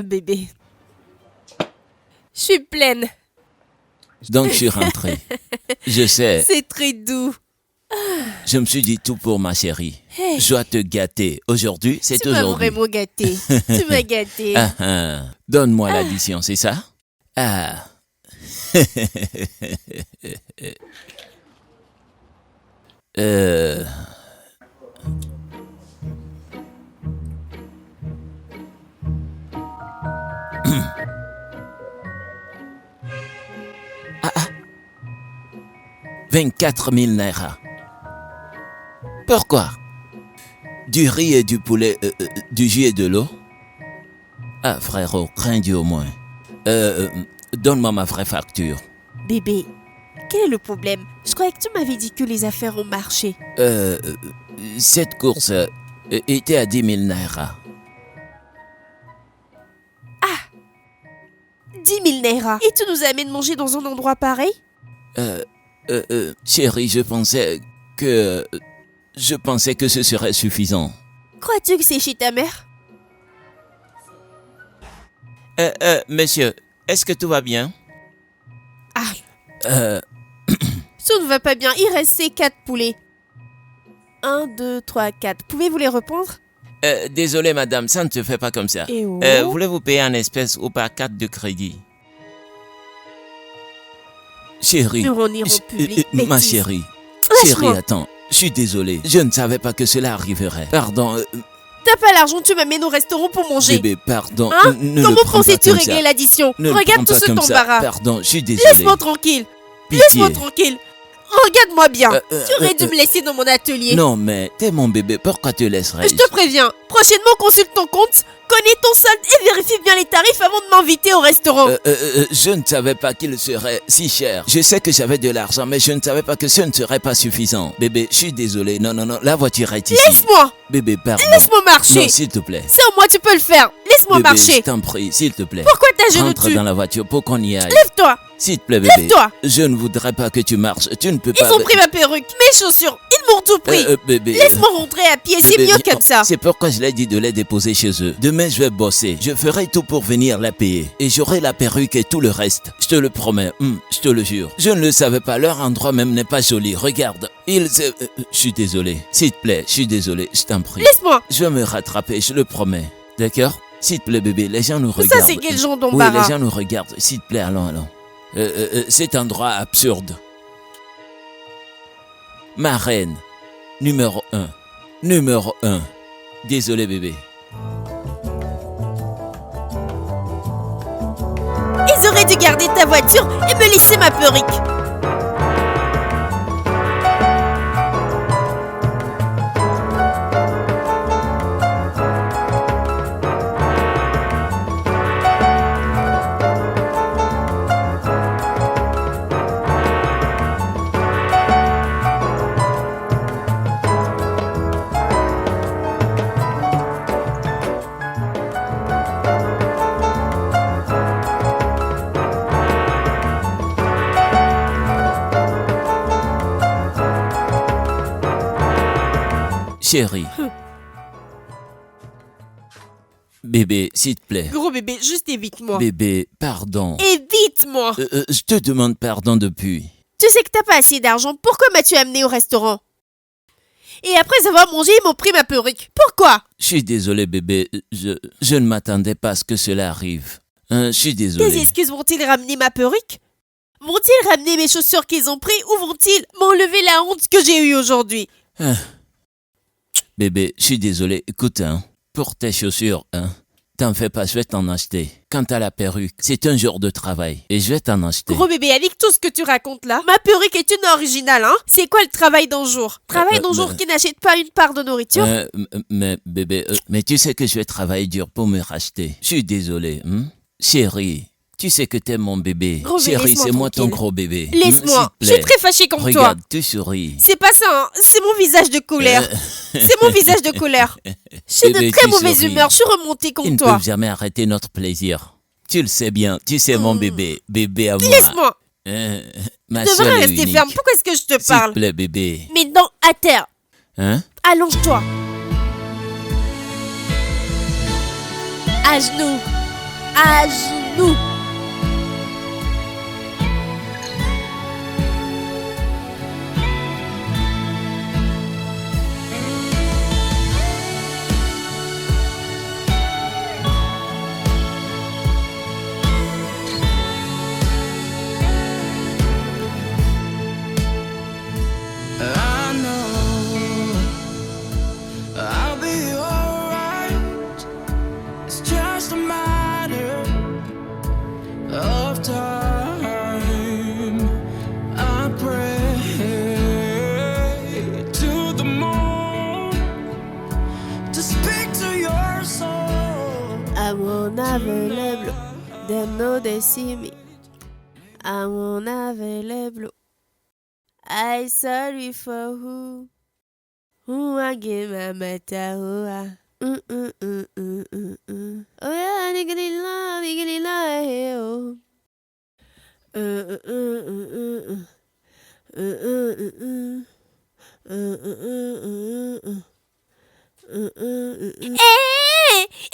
bébé. Je suis pleine. Donc je suis rentré. Je sais. C'est très doux. Je me suis dit tout pour ma chérie. Hey. Je dois te gâter. Aujourd'hui, c'est Tu m'as aujourd'hui. vraiment gâté. Tu m'as gâté. Donne-moi l'addition, c'est ça? Ah. Ah. 24 000 naira. Pourquoi? Du riz et du poulet, du jus et de l'eau? Ah frérot, crains Dieu au moins. Donne-moi ma vraie facture. Bébé, quel est le problème? Je croyais que tu m'avais dit que les affaires ont marché. Cette course était à 10 000 naira. 10 000 naira. Et tu nous amènes manger dans un endroit pareil? Chérie, je pensais que ce serait suffisant. Crois-tu que c'est chez ta mère? Monsieur, est-ce que tout va bien? Ça ne va pas bien. Il reste ces 4 poulets. 1, 2, 3, 4. Pouvez-vous les reprendre? Désolé madame, ça ne se fait pas comme ça. Eh oh. Voulez-vous payer en espèces ou par carte de crédit? Chérie, Nous en irons public. ma Bêtise. chérie, Lâche-moi. attends, je suis désolé, je ne savais pas que cela arriverait. Pardon, T'as pas l'argent, tu m'amènes au restaurant pour manger. bébé, pardon. Hein? Ne Comment le prends pas pensais-tu comme régler ça. l'addition? Ne le Regarde prends tout pas ce comme ça. t'embarras. Pardon, je suis désolé. Laisse-moi tranquille. Pitié. Laisse-moi tranquille. Regarde-moi bien. Tu aurais dû me laisser dans mon atelier. Non, mais t'es mon bébé, pourquoi te laisserais-je? Je te préviens. Prochainement, consulte ton compte, connais ton solde et vérifie bien les tarifs avant de m'inviter au restaurant. Je ne savais pas qu'il serait si cher. Je sais que j'avais de l'argent, mais je ne savais pas que ce ne serait pas suffisant. Bébé, je suis désolé. Non, la voiture est ici. Laisse-moi. Bébé, pardon. Laisse-moi marcher. Non, s'il te plaît. Sans moi, tu peux le faire. Laisse-moi Bébé, marcher. je t'en prie, s'il te plaît. Pourquoi t'as genoux Rentre dessus? dans la voiture pour qu'on y aille. Lève-toi. S'il te plaît, bébé. Lève-toi. Je ne voudrais pas que tu marches. Tu ne peux Ils pas. ont pris ma perruque, mes chaussures. Ils m'ont tout pris. Bébé. Laisse-moi rentrer à pied, c'est Bébé, mieux viens. comme ça. C'est pourquoi je l'ai dit de les déposer chez eux. Demain, je vais bosser. Je ferai tout pour venir la payer. Et j'aurai la perruque et tout le reste. Je te le promets. Je te le jure. Je ne le savais pas. Leur endroit même n'est pas joli. Regarde. Je suis désolé. S'il te plaît, je suis désolé. Je t'en prie. Laisse-moi. Je vais me rattraper, je le promets. D'accord? S'il te plaît, bébé, les gens nous regardent. Ça, c'est quel genre Oui, d'embarras? les gens nous regardent. S'il te plaît, allons. Cet endroit absurde. Ma reine. Numéro 1. Désolé, bébé. Ils auraient dû garder ta voiture et me laisser ma perruque. Chérie. Bébé, s'il te plaît. Gros bébé, juste évite-moi. Bébé, pardon. Évite-moi. Je te demande pardon depuis. Tu sais que t'as pas assez d'argent. Pourquoi m'as-tu amené au restaurant? Et après avoir mangé, ils m'ont pris ma perruque. Pourquoi? Je suis désolé, bébé. Je ne m'attendais pas à ce que cela arrive. Je suis désolé. Tes excuses vont-ils ramener ma perruque? Vont-ils ramener mes chaussures qu'ils ont pris ou vont-ils m'enlever la honte que j'ai eue aujourd'hui? Bébé, je suis désolé. Écoute, pour tes chaussures, t'en fais pas, je vais t'en acheter. Quant à la perruque, c'est un jour de travail et je vais t'en acheter. Gros bébé, avec tout ce que tu racontes là, ma perruque est une originale, hein? C'est quoi le travail d'un jour? Travail d'un jour qui n'achète pas une part de nourriture? Mais bébé, mais tu sais que je vais travailler dur pour me racheter. Je suis désolé, Chérie, tu sais que t'es mon bébé. Gros bébé, Chérie, laisse-moi c'est moi ton tranquille. gros bébé. Laisse-moi, je suis très fâchée contre toi. Regarde, tu souris. C'est pas ça, hein? C'est mon visage de colère. C'est mon visage de colère. Je suis de Bébé, très tu mauvaise souris. humeur, je suis remontée Ils contre ne toi. peuvent jamais arrêter notre plaisir. Tu le sais bien, tu sais mon bébé, bébé à moi. Laisse-moi. Ma Tu seule devrais et rester unique. ferme. Pourquoi est-ce que je te S'il parle? te plaît, bébé. Mes dents à terre. Allonge-toi. À genoux. À genoux. I know I'll be alright. It's just a matter of time. I pray to the moon to speak to your soul. I'm unavailable. They know they see me. I'm unavailable. I sorry for who I give my matter. Oh yeah, nigga la hey oh. Ils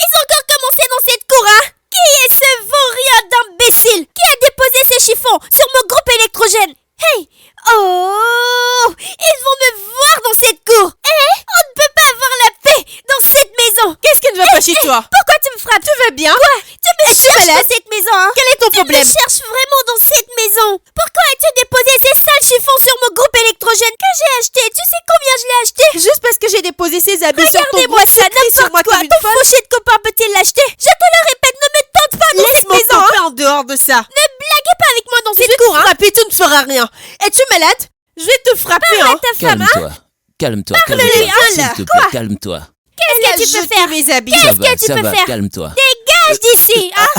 ont encore commencé dans cette cour, hein? Qui est ce vaurien d'imbécile qui a déposé ce chiffon sur mon groupe électrogène? Hey! Oh! Ils vont me voir dans cette cour! On ne peut pas avoir la paix dans cette maison! Qu'est-ce qui ne va pas chez toi? Pourquoi tu me frappes? Tu vas bien? Quoi? Tu me cherches dans cette maison, hein? Quel est ton problème? Tu me cherches vraiment dans cette maison! Pourquoi as-tu déposé ces sales chiffons sur mon groupe électrogène que j'ai acheté? Tu sais combien je l'ai acheté? Juste parce que j'ai déposé ces habits sur ton groupe. Regardez-moi ça, n'importe quoi! Ton fauché de copain peut-il l'acheter? Je te le répète, ne me tente pas dans cette maison! Laisse-moi en dehors de ça! Ne blaguez pas avec moi dans cette cour, hein! Frapper, tu ne feras rien! Es-tu malade? Je vais te frapper, hein! Calme-toi. Calme-toi, calme-toi. S'il te plaît, calme-toi. Qu'est-ce que tu peux faire? Mes habits. Ça va, ça va, calme-toi. Dégage d'ici, hein?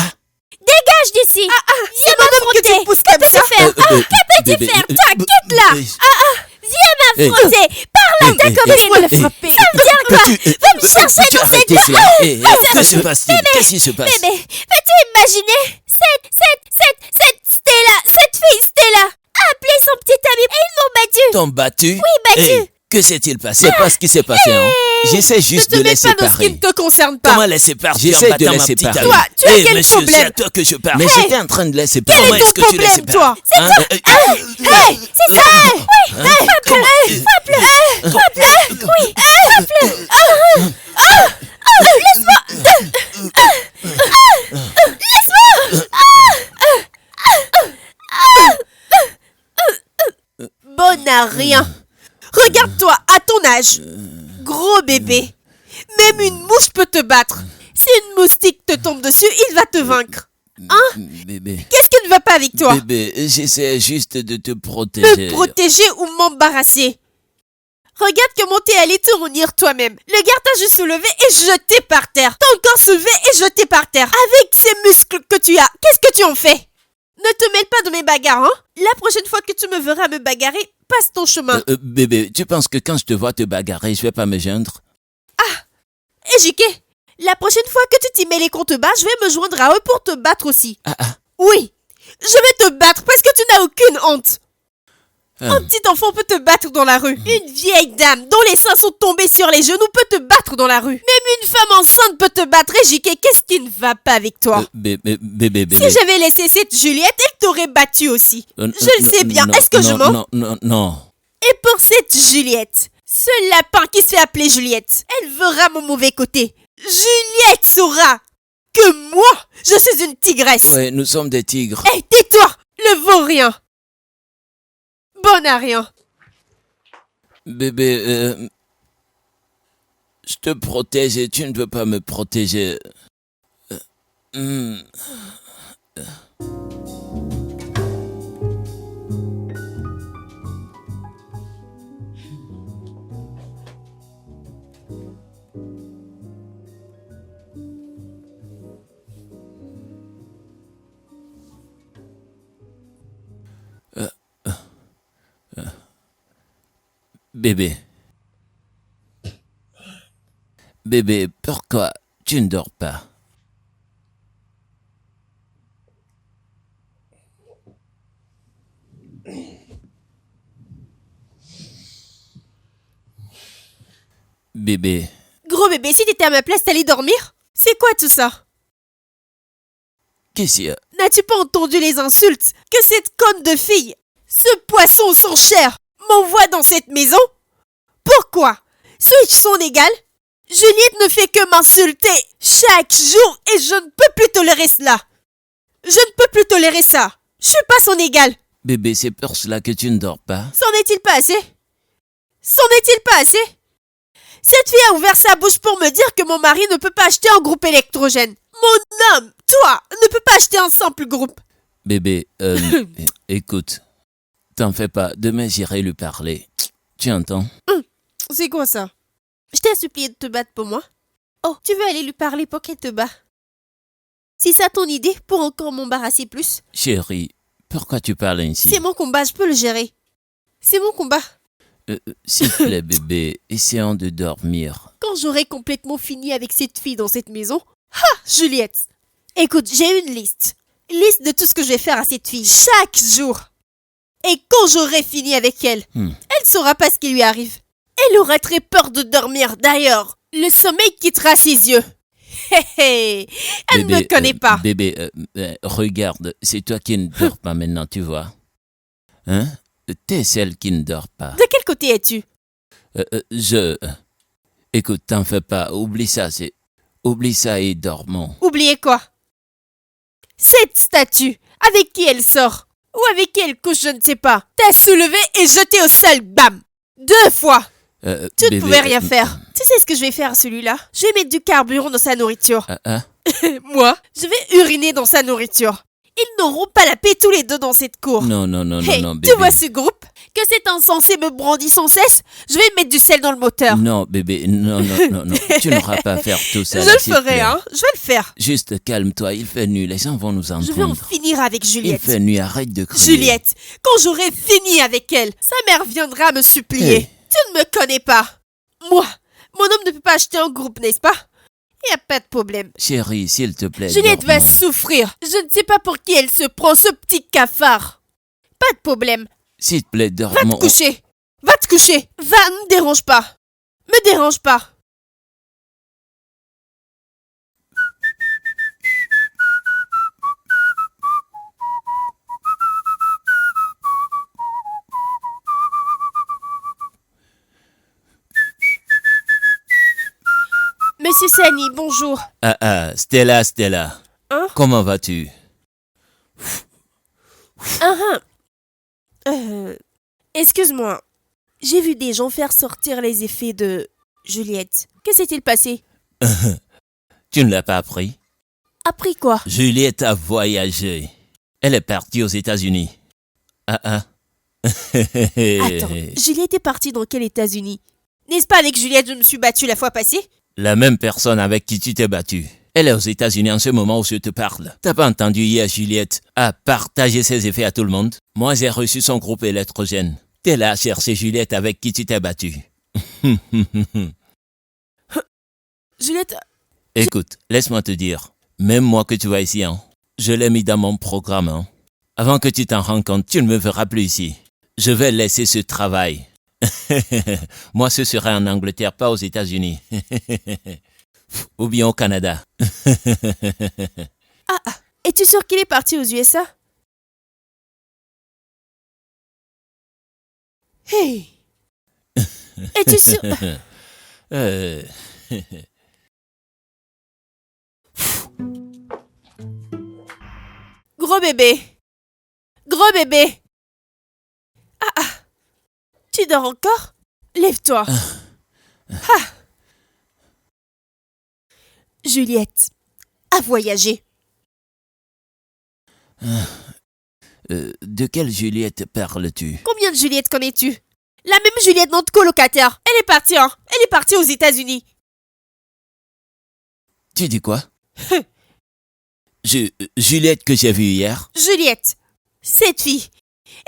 Dégage d'ici! Viens m'affronter! Que peux-tu faire? Que peux-tu faire? Toi, quitte-la! Viens m'affronter! Parle à ta copine! Laisse-moi la frapper! Ça veut dire quoi? Va me chercher dans cette maison! Que se passe-t-il? Qu'est-ce qui se passe? Bébé, peux-tu imaginer? Cette Stella, cette fille Stella, a appelé son petit ami et ils m'ont battu! T'ont battu? Oui, battu! Hey, que s'est-il passé? C'est pas ce qui s'est passé, hein? J'essaie juste de les séparer. Ne te mets pas dans ce qui ne te concerne pas! Comment les séparer? J'essaie de les séparer. Toi, tu as quel monsieur, problème? c'est à toi que je parle. Mais j'étais en train de les séparer. Quel est ton problème, toi? C'est toi! Hey, c'est ça! Oui! Frappe-le! Frappe-le! Frappe-le! Oui! Frappe-le! Laisse-moi! Bonne à rien. Regarde-toi, à ton âge. Gros bébé. Même une mouche peut te battre. Si une moustique te tombe dessus, il va te vaincre. Hein? Bébé. Qu'est-ce qui ne va pas avec toi? Bébé, j'essaie juste de te protéger. Me protéger ou m'embarrasser? Regarde comment t'es allé te retenir toi-même. Le gars t'a juste soulevé et jeté par terre. T'as encore soulevé et jeté par terre. Avec ces muscles que tu as, qu'est-ce que tu en fais? Ne te mêle pas de mes bagarres, hein? La prochaine fois que tu me verras me bagarrer, passe ton chemin. Bébé, tu penses que quand je te vois te bagarrer, je vais pas me joindre? Et JK, la prochaine fois que tu t'y mêles et qu'on te bat, je vais me joindre à eux pour te battre aussi. Oui, je vais te battre parce que tu n'as aucune honte. Un petit enfant peut te battre dans la rue. Une vieille dame dont les seins sont tombés sur les genoux peut te battre dans la rue. Même une femme enceinte peut te battre. Et JK, qu'est-ce qui ne va pas avec toi? Bébé. Si j'avais laissé cette Juliette, elle t'aurait battu aussi. Je le sais bien. Est-ce que je mens? Non. Et pour cette Juliette, ce lapin qui se fait appeler Juliette, elle verra mon mauvais côté. Juliette saura que moi, je suis une tigresse. Ouais, nous sommes des tigres. Hé, tais-toi, le vaurien. Bon à rien. Bébé, je te protège et tu ne veux pas me protéger. Bébé. Bébé, pourquoi tu ne dors pas? Bébé. Gros bébé, si t'étais à ma place, t'allais dormir? C'est quoi tout ça? Qu'est-ce qu'il y a? N'as-tu pas entendu les insultes que cette conne de fille, ce poisson sans chair, m'envoie dans cette maison? Pourquoi? Suis-je son égal? Juliette ne fait que m'insulter chaque jour et je ne peux plus tolérer cela. Je ne peux plus tolérer ça. Je suis pas son égal. Bébé, c'est pour cela que tu ne dors pas. S'en est-il pas assez? S'en est-il pas assez? Cette fille a ouvert sa bouche pour me dire que mon mari ne peut pas acheter un groupe électrogène. Mon homme, toi, ne peux pas acheter un simple groupe. Bébé, écoute, t'en fais pas, demain j'irai lui parler. Tu entends? C'est quoi ça? Je t'ai supplié de te battre pour moi. Oh, tu veux aller lui parler pour qu'elle te bat? Si ça ton idée pour encore m'embarrasser plus? Chérie, pourquoi tu parles ainsi? C'est mon combat, je peux le gérer. C'est mon combat. S'il te plaît, bébé, essayons de dormir. Quand j'aurai complètement fini avec cette fille dans cette maison... Ha, Juliette! Écoute, j'ai une liste. Liste de tout ce que je vais faire à cette fille chaque jour. Et quand j'aurai fini avec elle, elle saura pas ce qui lui arrive. Elle aura très peur de dormir. D'ailleurs, le sommeil quittera ses yeux. Hé hé, elle ne me connaît pas. Bébé, regarde, c'est toi qui ne dors pas maintenant, tu vois. Hein? T'es celle qui ne dort pas. De quel côté es-tu? Écoute, t'en fais pas, oublie ça, Oublie ça et dormons. Oubliez quoi? Cette statue, avec qui elle sort? Ou avec qui elle couche, je ne sais pas. T'as soulevé et jeté au sol, bam! 2 fois! Tu ne pouvais rien faire. Tu sais ce que je vais faire à celui-là? Je vais mettre du carburant dans sa nourriture. Moi, je vais uriner dans sa nourriture. Ils n'auront pas la paix tous les deux dans cette cour. Non, Hey, bébé. tu vois ce groupe? Que cet insensé me brandit sans cesse? Je vais mettre du sel dans le moteur. Non, bébé, non. Tu n'auras pas à faire tout ça. Je là, le s'il te ferai, plaît. hein. Je vais le faire. Juste calme-toi, il fait nuit, les gens vont nous entendre. Je vais en finir avec Il Juliette. fait nuit, arrête de crier. Juliette, quand j'aurai fini avec elle, sa mère viendra me supplier. Hey. Tu ne me connais pas. Moi, mon homme ne peut pas acheter un groupe, n'est-ce pas? Il n'y a pas de problème. Chérie, s'il te plaît. Juliette va dormons. souffrir. Je ne sais pas pour qui elle se prend, ce petit cafard. Pas de problème. S'il te plaît, Va dormons. te coucher. Va te coucher. Va, ne me dérange pas. Me dérange pas. Monsieur Sani, bonjour. Stella. Hein? Comment vas-tu? Excuse-moi. J'ai vu des gens faire sortir les effets de Juliette. Que s'est-il passé? Tu ne l'as pas appris? Appris quoi? Juliette a voyagé. Elle est partie aux États-Unis. Attends, Juliette est partie dans quel États-Unis? N'est-ce pas avec Juliette je me suis battue la fois passée? La même personne avec qui tu t'es battu. Elle est aux États-Unis en ce moment où je te parle. T'as pas entendu hier Juliette a partagé ses effets à tout le monde? Moi j'ai reçu son groupe électrogène. T'es là à chercher Juliette avec qui tu t'es battu. Juliette... Écoute, laisse-moi te dire. Même moi que tu vois ici, hein, je l'ai mis dans mon programme. Hein. Avant que tu t'en rendes compte, tu ne me verras plus ici. Je vais laisser ce travail. Moi, ce sera en Angleterre, pas aux États-Unis. Ou bien au Canada. Es-tu sûr qu'il est parti aux USA? Hey! Es-tu sûr? Gros bébé! Gros bébé! Tu dors encore? Lève-toi! Juliette a voyagé. De quelle Juliette parles-tu? Combien de Juliette connais-tu? La même Juliette, notre colocataire. Elle est partie, hein? Elle est partie aux États-Unis. Tu dis quoi? Juliette que j'ai vue hier? Juliette, cette fille,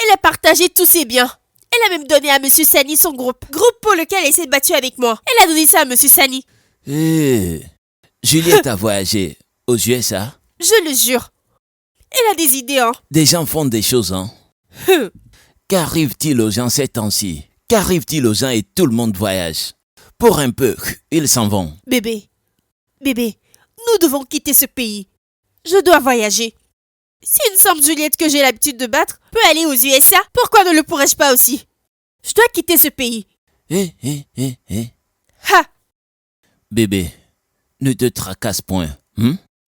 elle a partagé tous ses biens. Elle a même donné à Monsieur Sani son groupe. Groupe pour lequel elle s'est battue avec moi. Elle a donné ça à Monsieur Sani. Juliette a voyagé aux USA? Je le jure. Elle a des idées, hein? Des gens font des choses, hein? Qu'arrive-t-il aux gens ces temps-ci? Qu'arrive-t-il aux gens et tout le monde voyage? Pour un peu, ils s'en vont. Bébé, nous devons quitter ce pays. Je dois voyager. Si une simple Juliette que j'ai l'habitude de battre peut aller aux USA, pourquoi ne le pourrais-je pas aussi? Je dois quitter ce pays. Hé. Ha! Bébé, ne te tracasse point.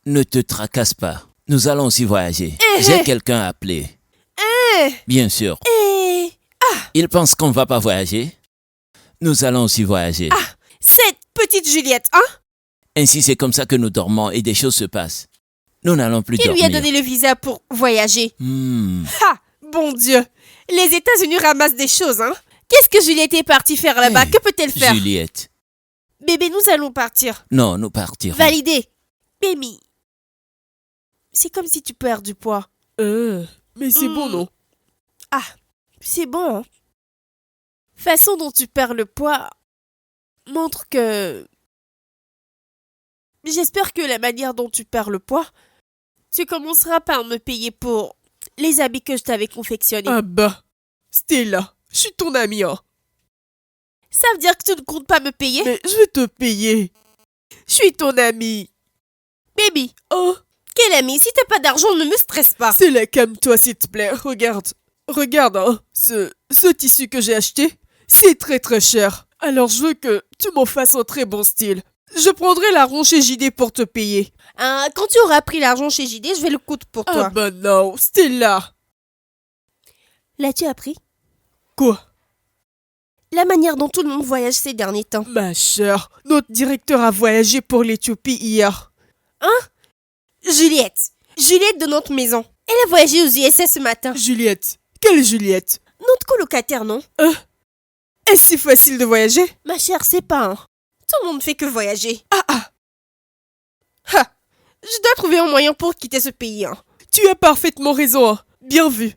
Ne te tracasse pas. Nous allons aussi voyager. J'ai quelqu'un à appeler. Bien sûr. Il pense qu'on ne va pas voyager. Nous allons aussi voyager. Cette petite Juliette, hein? Ainsi, c'est comme ça que nous dormons et des choses se passent. Nous n'allons plus Qui dormir. lui a donné le visa pour voyager? Hmm. Ha! Bon Dieu! Les États-Unis ramassent des choses, hein? Qu'est-ce que Juliette est partie faire là-bas? Hey, Que peut-elle faire? Juliette. Bébé, nous allons partir. Non, nous partirons. Validé. Baby. C'est comme si tu perds du poids. Mais c'est bon, non? Ah, c'est bon, hein? Façon dont tu perds le poids montre que... J'espère que la manière dont tu perds le poids, tu commenceras par me payer pour les habits que je t'avais confectionnés. Ah bah, Stella, je suis ton amie, hein. Ça veut dire que tu ne comptes pas me payer? Mais je vais te payer. Je suis ton amie. Baby, Oh, quel ami? Si t'as pas d'argent, ne me stresse pas. c'est là, calme-toi, s'il te plaît. Regarde, hein. Ce tissu que j'ai acheté, c'est très très cher. Alors je veux que tu m'en fasses un très bon style. Je prendrai l'argent chez JD pour te payer. Hein, quand tu auras pris l'argent chez JD, je vais le coudre pour Ah toi. bah non, Stella. L'as-tu appris? Quoi? La manière dont tout le monde voyage ces derniers temps. Ma chère, notre directeur a voyagé pour l'Éthiopie hier. Juliette de notre maison. Elle a voyagé aux USA ce matin. Juliette. Quelle Juliette? Notre colocataire, non? Est-ce si facile de voyager? Ma chère, c'est pas, hein. Tout le monde fait que voyager. Ah, Je dois trouver un moyen pour quitter ce pays, hein. tu as parfaitement raison, hein. Bien vu.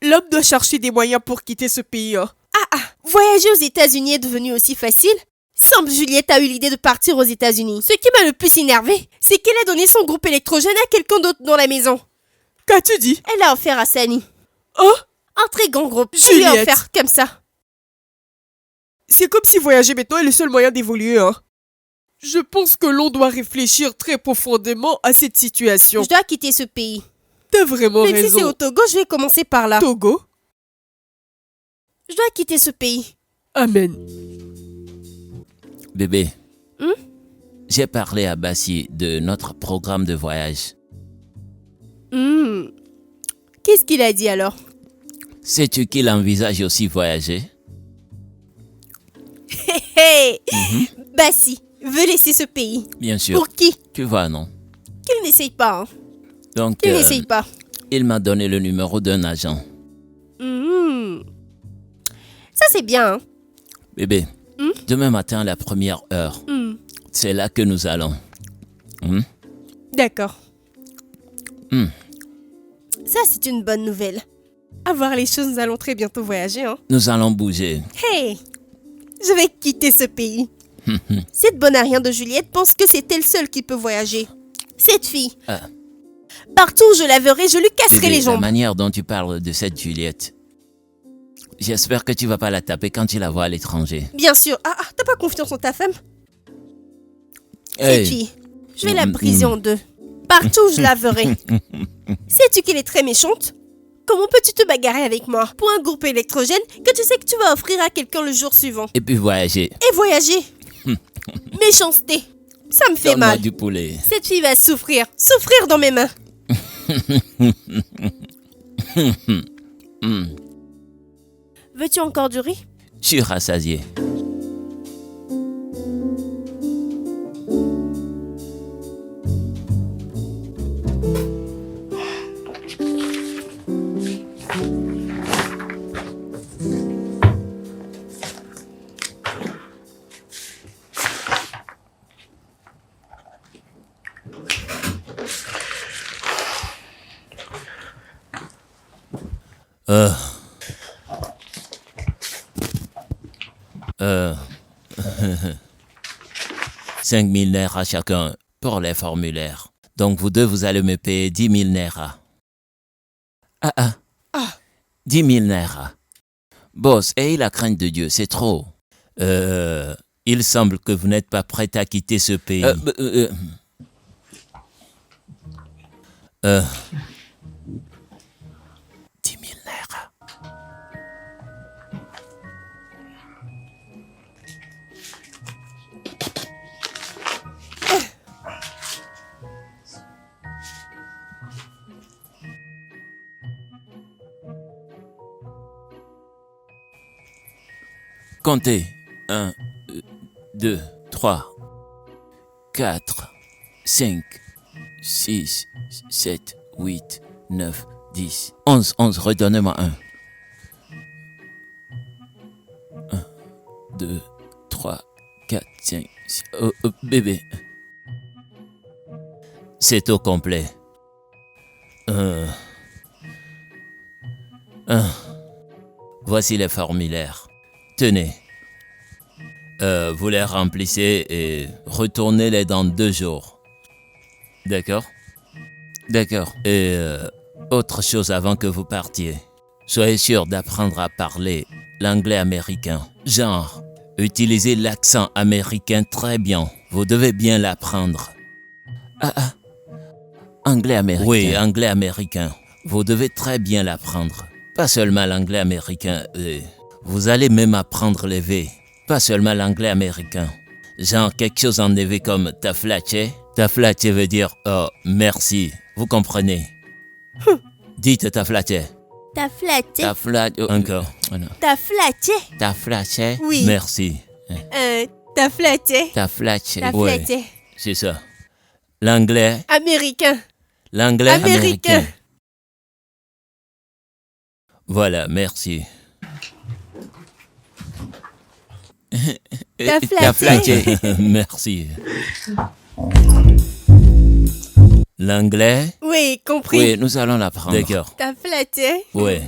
L'homme doit chercher des moyens pour quitter ce pays, hein. Voyager aux États-Unis est devenu aussi facile? Semble Juliette a eu l'idée de partir aux États-Unis. Ce qui m'a le plus énervé, c'est qu'elle a donné son groupe électrogène à quelqu'un d'autre dans la maison. Qu'as-tu dit? Elle l'a offert à Sani. Oh, Un très grand groupe. Elle lui a Juliette. offert comme ça. c'est comme si voyager maintenant est le seul moyen d'évoluer, hein. Je pense que l'on doit réfléchir très profondément à cette situation. Je dois quitter ce pays. T'as vraiment Même si raison. c'est au Togo, je vais commencer par là. Togo? Je dois quitter ce pays. Amen. Bébé, j'ai parlé à Bassi de notre programme de voyage. Qu'est-ce qu'il a dit alors? Sais-tu qu'il envisage aussi voyager? Hey! Bassi veut laisser ce pays. Bien sûr. Pour qui? Tu vois, non? Qu'il n'essaye pas, hein. Donc, Qu'il n'essaye pas. il m'a donné le numéro d'un agent. Ça, c'est bien, hein. Bébé, demain matin, à la première heure, c'est là que nous allons. D'accord. Hmm. Ça, c'est une bonne nouvelle. À voir les choses, nous allons très bientôt voyager, hein. Nous allons bouger. Hey! Je vais quitter ce pays. Cette bonne à rien de Juliette pense que c'est elle seule qui peut voyager. Cette fille. Ah. Partout où je la verrai, je lui casserai Bébé, les la jambes. manière dont tu parles de cette Juliette, j'espère que tu vas pas la taper quand tu la vois à l'étranger. Bien sûr. T'as pas confiance en ta femme? Hey. Cette fille, je vais la briser en deux. Partout où je la verrai. Sais-tu qu'elle est très méchante? Comment peux-tu te bagarrer avec moi pour un groupe électrogène que tu sais que tu vas offrir à quelqu'un le jour suivant? Et puis voyager. Et voyager. Méchanceté. Ça me fait Donne-moi mal. du poulet. Cette fille va souffrir. Souffrir dans mes mains. Veux-tu encore du riz? Je suis rassasié. Euh... 5 000 naira chacun pour les formulaires. Donc vous deux, vous allez me payer 10 000 naira. 10 000 naira. Boss, ayez la crainte de Dieu, c'est trop. Il semble que vous n'êtes pas prêt à quitter ce pays. Comptez. 1, 2, 3, 4, 5, 6, 7, 8, 9, 10, 11. Redonnez-moi 1. 1, 2, 3, 4, 5, 6. Bébé. C'est au complet. Voici les formulaires. Tenez. Vous les remplissez et retournez-les dans 2 jours. D'accord? D'accord. Et autre chose avant que vous partiez. Soyez sûr d'apprendre à parler l'anglais américain. Genre, utilisez l'accent américain très bien. Vous devez bien l'apprendre. Anglais américain. Oui, anglais américain. Vous devez très bien l'apprendre. Pas seulement l'anglais américain. Vous allez même apprendre les V. Pas seulement l'anglais américain. Genre quelque chose en EV comme ta flatché. Ta flatché veut dire oh, merci. Vous comprenez? Dites ta flatché. T'as flatté. Ta flatché. Encore. Oh, non. T'as flatté. Ta flatché. Oui. Merci. T'as flatté. Ta flatché. T'as Ouais, flatté. c'est ça. L'anglais. Américain. L'anglais Américain. américain. Voilà, merci. T'as T'as flatté. flatté. Merci. L'anglais? Oui, compris. Oui, nous allons l'apprendre. D'accord. T'as flatté. Oui.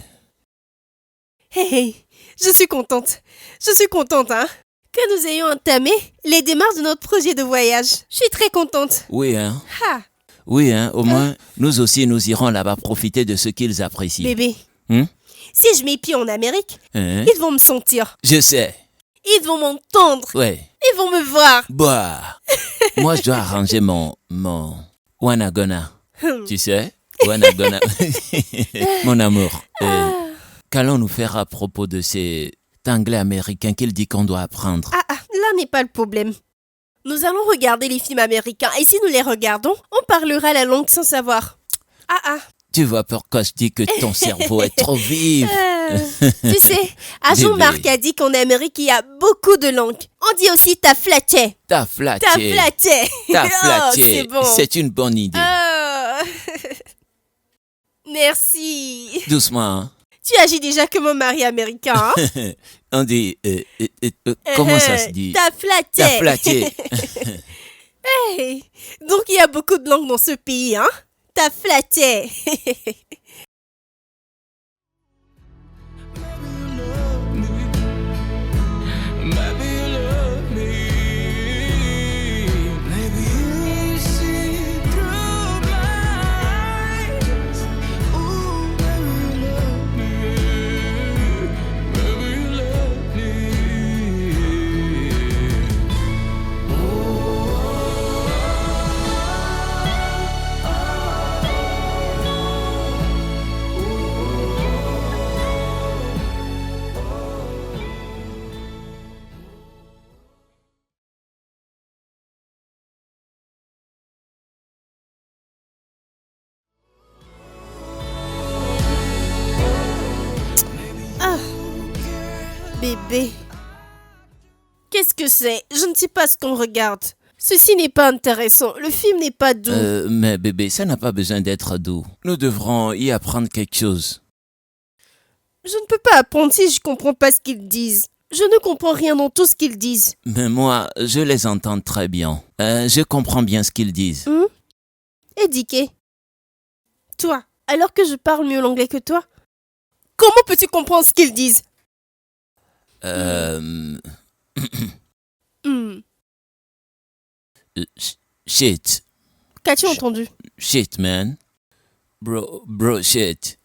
Hey, je suis contente. Hein. Que nous ayons entamé les démarches de notre projet de voyage. Je suis très contente. Oui, hein. Ah, Oui, hein. Au moins, nous aussi, nous irons là-bas profiter de ce qu'ils apprécient. bébé. Hum? Si je mets pied en Amérique, Hein? ils vont me sentir. Je sais. Ils vont m'entendre. Ouais. Ils vont me voir. Bah. Moi, je dois arranger mon Wanagona. Tu sais? Wanagona. Mon amour. Qu'allons-nous faire à propos de cet anglais américain qu'il dit qu'on doit apprendre? Là n'est pas le problème. Nous allons regarder les films américains et si nous les regardons, on parlera la langue sans savoir. Tu vois pourquoi je dis que ton cerveau est trop vif. Tu sais, à Bébé. Jean-Marc a dit qu'en Amérique, il y a beaucoup de langues. On dit aussi t'as flatté. T'as flatté. T'as flatté. T'as Oh, flatté. c'est bon. C'est une bonne idée. Merci. Doucement, hein. Tu agis déjà comme un mari américain, hein? On dit... comment ça se dit? T'as flatté. T'as flatté. Hey, donc il y a beaucoup de langues dans ce pays, hein? T'as flatté. Maybe you love me. Maybe you see through my eyes. Ooh, maybe you love me. Maybe you love me. Bébé. Qu'est-ce que c'est? Je ne sais pas ce qu'on regarde. Ceci n'est pas intéressant. Le film n'est pas doux. Mais bébé, ça n'a pas besoin d'être doux. Nous devrons y apprendre quelque chose. Je ne peux pas apprendre si je comprends pas ce qu'ils disent. Je ne comprends rien dans tout ce qu'ils disent. Mais moi, je les entends très bien. Je comprends bien ce qu'ils disent. Édiqué. Toi, alors que je parle mieux l'anglais que toi, comment peux-tu comprendre ce qu'ils disent? Shit. Qu'as-tu entendu? Shit, man. Bro, shit.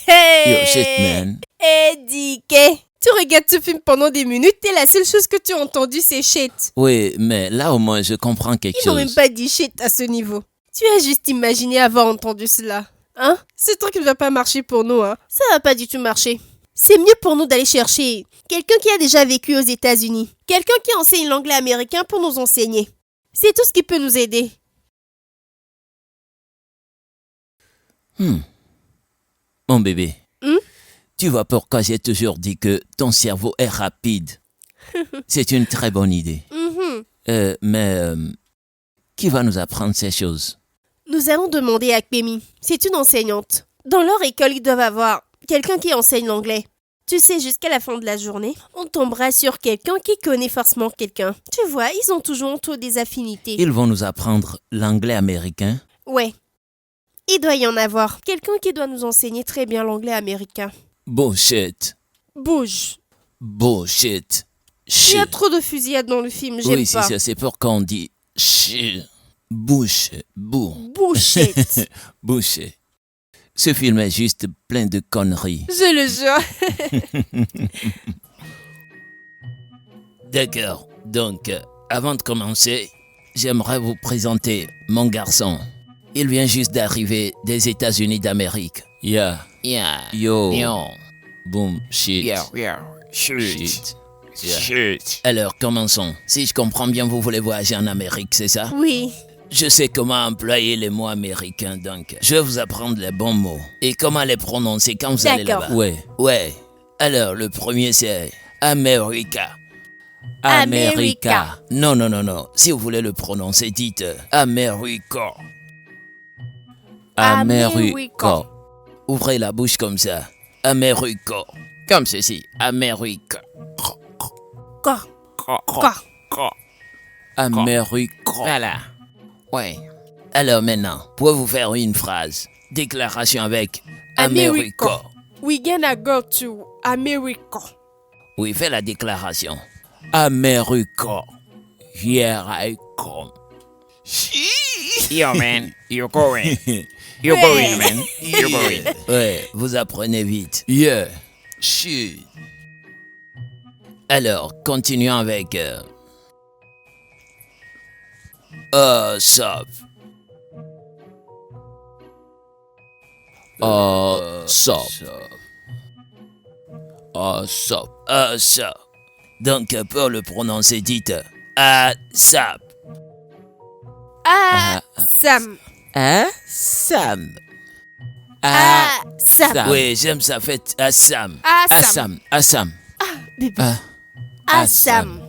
Hey! Yo, shit, man. Édiqué. Tu regardes ce film pendant des minutes et la seule chose que tu as entendue, c'est shit. Oui, mais là au moins je comprends quelque Ils n'ont même chose. pas dit shit à ce niveau. Tu as juste imaginé avoir entendu cela. Hein? Ce truc ne va pas marcher pour nous, hein? Ça va pas du tout marcher. C'est mieux pour nous d'aller chercher quelqu'un qui a déjà vécu aux États-Unis. Quelqu'un qui enseigne l'anglais américain pour nous enseigner. C'est tout ce qui peut nous aider. Mon bébé. Tu vois pourquoi j'ai toujours dit que ton cerveau est rapide. C'est une très bonne idée. Mais qui va nous apprendre ces choses? Nous allons demander à Kpemi. C'est une enseignante. Dans leur école, ils doivent avoir quelqu'un qui enseigne l'anglais. Tu sais, jusqu'à la fin de la journée, on tombera sur quelqu'un qui connaît forcément quelqu'un. Tu vois, ils ont toujours entre eux des affinités. Ils vont nous apprendre l'anglais américain. Ouais. Il doit y en avoir. Quelqu'un qui doit nous enseigner très bien l'anglais américain. Bullshit. Bouge. Bullshit. Il y Shit. a trop de fusillades dans le film, j'aime Oui, c'est pas. ça. C'est pourquoi on dit shit. Bouche. Bullshit. Bouche. Ce film est juste plein de conneries. Je le jure. D'accord. Donc, avant de commencer, j'aimerais vous présenter mon garçon. Il vient juste d'arriver des États-Unis d'Amérique. Yeah. Yo. Boom. Shit. Shit. Yeah. Alors, commençons. Si je comprends bien, vous voulez voyager en Amérique, c'est ça? Oui. Je sais comment employer les mots américains, donc je vais vous apprendre les bons mots et comment les prononcer quand vous allez D'accord. là-bas. Ouais. Alors, le premier, c'est America. America. Non. Si vous voulez le prononcer, dites America. America. Ouvrez la bouche comme ça. America. Comme ceci. America. Quoi? America. Voilà. Ouais. Alors maintenant, pouvez-vous faire une phrase? Déclaration avec America. We gonna go to America. Oui, fais la déclaration. America. Here I come. Yo, man, you're going. You're Ouais. going, man. You're going. Ouais, vous apprenez vite. Yeah. Shit. Alors, continuons avec... Sup. Sup. Donc, pour le prononcer, dites Sup. Sam. Sam. Sam. Oui, j'aime ça. Faites Assam. Assam. Bébé. Assam.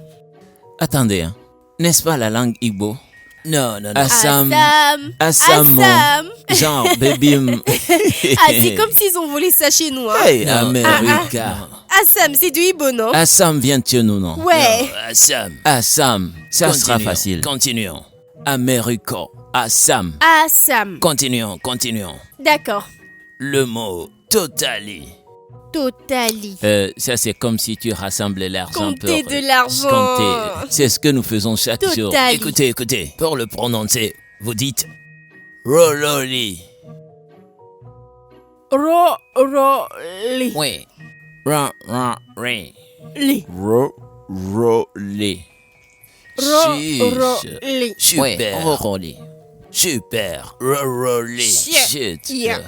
Attendez, hein. N'est-ce pas la langue Igbo? Non. Assam. Assam. Genre, baby. C'est comme s'ils ont volé ça chez nous, hein. Hey, America. Assam, c'est du Ibo, non? Assam vient de chez nous, non? Ouais. Non, Assam. Ça sera facile. Continuons. America. Assam. Assam. Continuons. D'accord. Le mot totally. Totally. Ça, c'est comme si tu rassemblais l'argent. Compter pour- de l'argent. Compter. C'est ce que nous faisons chaque jour. Totally. Écoutez. Pour le prononcer, vous dites Rololi. Li. Oui. Ri. Li. Rolli. Li. Super. Rolli. Super. Rolli. Shit. Shit. Yeah.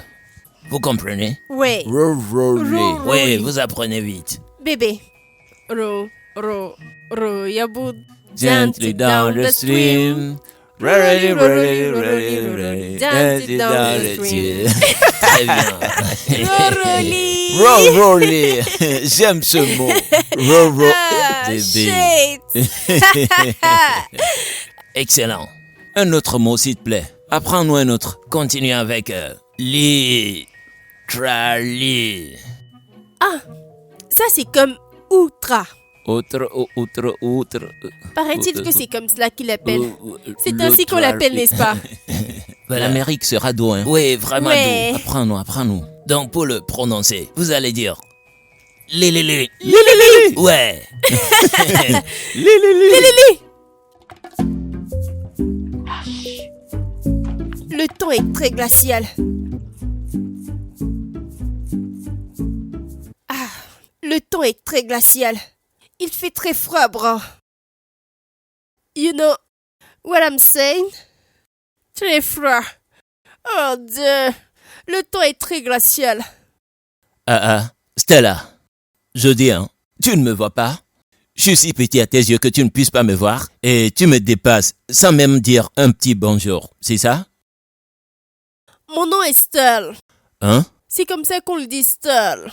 Vous comprenez? Ouais. Rolli. Rolli. Oui, vous apprenez vite. Bébé. Yabout. Gently down the stream. Rolly. Gently down the stream. Très bien. Rolly. Rolly. J'aime ce mot. Bébé. Shit. Excellent. Un autre mot, s'il te plaît. Apprends-nous un autre. Continue avec literally. Ça, c'est comme outra. Outre. Paraît-il que c'est comme cela qu'il l'appelle. C'est ainsi qu'on l'appelle, n'est-ce pas? L'Amérique sera doux, hein? Oui, vraiment Ouais. doux. Apprends-nous. Donc, pour le prononcer, vous allez dire... Li. Ouais. Le temps est très glacial. Le temps est très glacial. Il fait très froid, bro. You know what I'm saying? Très froid. Oh Dieu. Le temps est très glacial. Stella, je dis, hein, tu ne me vois pas? Je suis si petit à tes yeux que tu ne puisses pas me voir et tu me dépasses sans même dire un petit bonjour, c'est ça? Mon nom est Stull. Hein? C'est comme ça qu'on le dit, Stull.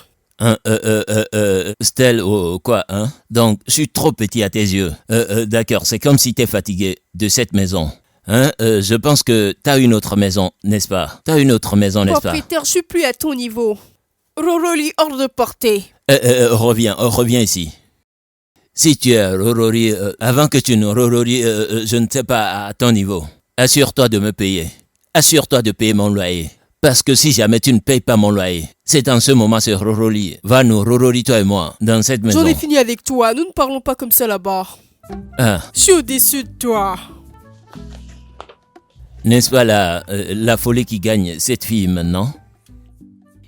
Stella, quoi, hein? Donc, je suis trop petit à tes yeux. D'accord, c'est comme si t'es fatigué de cette maison. Hein? Je pense que t'as une autre maison, n'est-ce pas? T'as une autre maison, n'est-ce pas? Propriétaire, je suis plus à ton niveau. Roroli hors de portée. Reviens ici. Si tu es Rorori, avant que tu ne Rorori, je ne sais pas, à ton niveau, assure-toi de me payer. Assure-toi de payer mon loyer. Parce que si jamais tu ne payes pas mon loyer, c'est en ce moment ce Rorori va nous Rorori, toi et moi, dans cette maison. J'en ai fini avec toi. Nous ne parlons pas comme ça là-bas. Ah, Je suis au-dessus de toi. n'est-ce pas la folie qui gagne cette fille maintenant?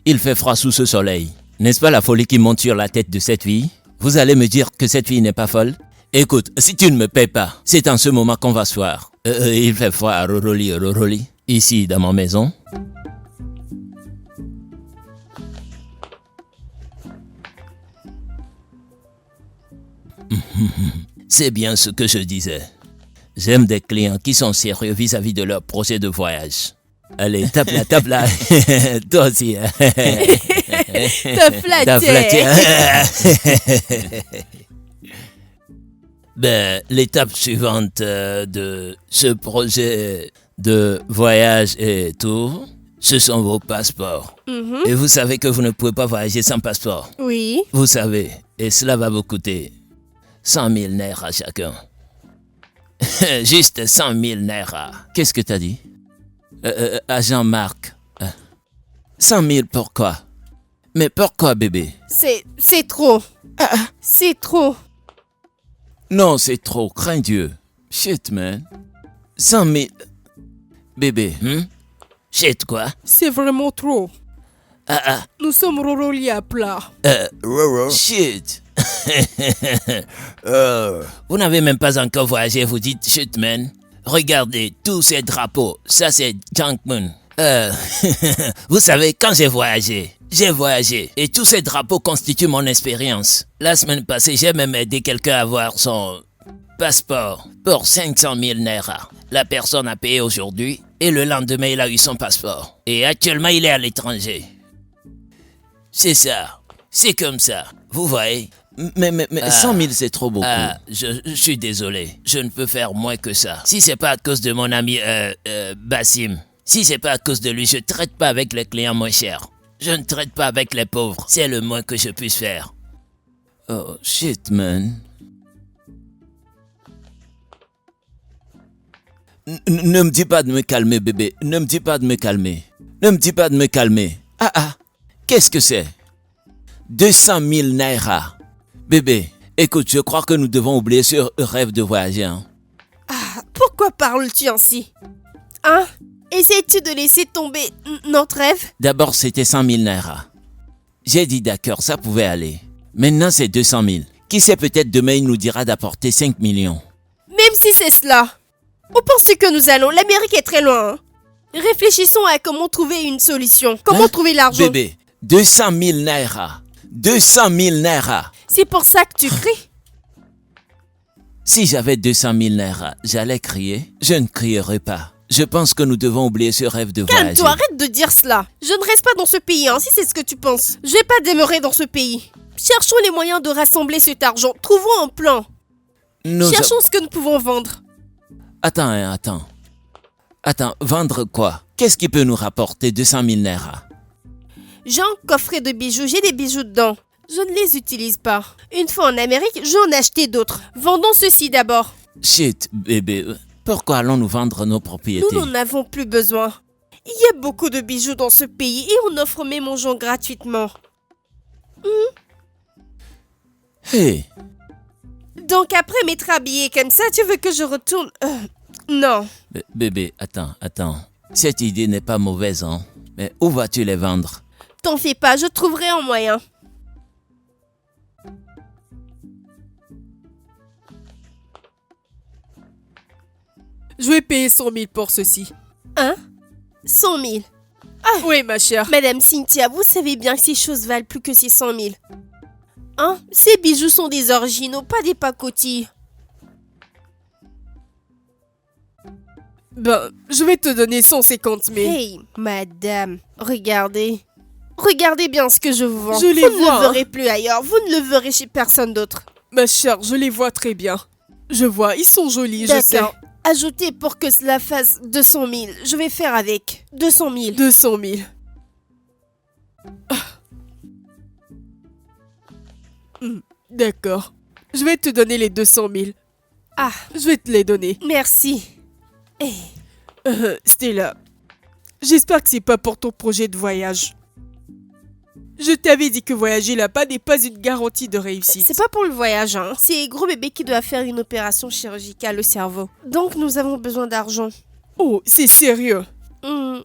Il fait froid sous ce soleil. N'est-ce pas la folie qui monte sur la tête de cette fille? Vous allez me dire que cette fille n'est pas folle? Écoute, si tu ne me payes pas, c'est en ce moment qu'on va se voir. Il fait froid à Roroli, ici dans ma maison. C'est bien ce que je disais. J'aime des clients qui sont sérieux vis-à-vis de leur projet de voyage. Allez, tape là. Toi aussi. T'as flatté. T'as flatté. Ben, l'étape suivante de ce projet de voyage et tout, ce sont vos passeports. Et vous savez que vous ne pouvez pas voyager sans passeport. Oui. Vous savez, et cela va vous coûter 100 000 naira chacun. Juste 100 000 naira. Qu'est-ce que t'as dit? Agent Marc. 100 000 pourquoi? Mais pourquoi, bébé? C'est trop. C'est trop. Non, c'est trop, crains Dieu. Shit, man. 100 000... Bébé, Shit, quoi? C'est vraiment trop. Nous sommes Roroli à plat. Shit. Vous n'avez même pas encore voyagé, vous dites shit, man. Regardez, tous ces drapeaux, ça c'est Junk Moon. Vous savez, quand j'ai voyagé, et tous ces drapeaux constituent mon expérience. La semaine passée, j'ai même aidé quelqu'un à avoir son passeport pour 500 000 naira. La personne a payé aujourd'hui et le lendemain, il a eu son passeport. Et actuellement, il est à l'étranger. C'est ça, c'est comme ça, vous voyez. Mais 100 000 c'est trop beaucoup. Je suis désolé, je ne peux faire moins que ça. Si c'est pas à cause de mon ami Bassim, si c'est pas à cause de lui, je traite pas avec les clients moins chers. Je ne traite pas avec les pauvres, c'est le moins que je puisse faire. Oh shit, man. Ne me dis pas de me calmer, bébé. Ne me dis pas de me calmer. Ne me dis pas de me calmer. Qu'est-ce que c'est? 200 000 naira. Bébé, écoute, je crois que nous devons oublier ce rêve de voyager. Hein? Pourquoi parles-tu ainsi? Hein? Essaies-tu de laisser tomber notre rêve? D'abord, c'était 100 000 naira. J'ai dit d'accord, ça pouvait aller. Maintenant, c'est 200 000. Qui sait, peut-être demain, il nous dira d'apporter 5 millions. Même si c'est cela, où penses-tu que nous allons? L'Amérique est très loin. Hein? Réfléchissons à comment trouver une solution. Comment trouver l'argent? Bébé, 200 000 naira. 200 000 naira. C'est pour ça que tu cries? Si j'avais 200 000 naira, j'allais crier. Je ne crierais pas. Je pense que nous devons oublier ce rêve de voyager. Calme-toi, arrête de dire cela. Je ne reste pas dans ce pays, hein, si c'est ce que tu penses. Je vais pas demeurer dans ce pays. Cherchons les moyens de rassembler cet argent. Trouvons un plan. Cherchons ce que nous pouvons vendre. Attends, vendre quoi? Qu'est-ce qui peut nous rapporter 200 000 naira? J'ai un coffret de bijoux, j'ai des bijoux dedans. Je ne les utilise pas. Une fois en Amérique, j'en ai acheté d'autres. Vendons ceci d'abord. Shit, bébé, pourquoi allons-nous vendre nos propriétés? Nous n'en avons plus besoin. Il y a beaucoup de bijoux dans ce pays et on offre même aux gens gratuitement. Hey! Donc après m'être habillée comme ça, tu veux que je retourne... Non. Bébé, attends. Cette idée n'est pas mauvaise, hein? Mais où vas-tu les vendre? T'en fais pas, je trouverai un moyen. Je vais payer 100 000 pour ceci. Hein? 100 000. Oui, ma chère. Madame Cynthia, vous savez bien que ces choses valent plus que ces 100 000. Hein? Ces bijoux sont des originaux, pas des pacotilles. Ben, je vais te donner 150 000. Hey, madame, regardez. Regardez bien ce que je vous vends. Je les vous ne vois, le verrez plus ailleurs. Vous ne le verrez chez personne d'autre. Ma chère, je les vois très bien. Je vois, ils sont jolis, je sais. D'accord. Ajoutez pour que cela fasse 200 000. Je vais faire avec. 200 000. 200 000. D'accord. Je vais te donner les 200 000. Ah, Je vais te les donner. merci. Eh, Stella, j'espère que c'est pas pour ton projet de voyage. Je t'avais dit que voyager là-bas n'est pas une garantie de réussite. c'est pas pour le voyage, hein. C'est gros bébé qui doit faire une opération chirurgicale au cerveau. Donc nous avons besoin d'argent. Oh, c'est sérieux. Hmm,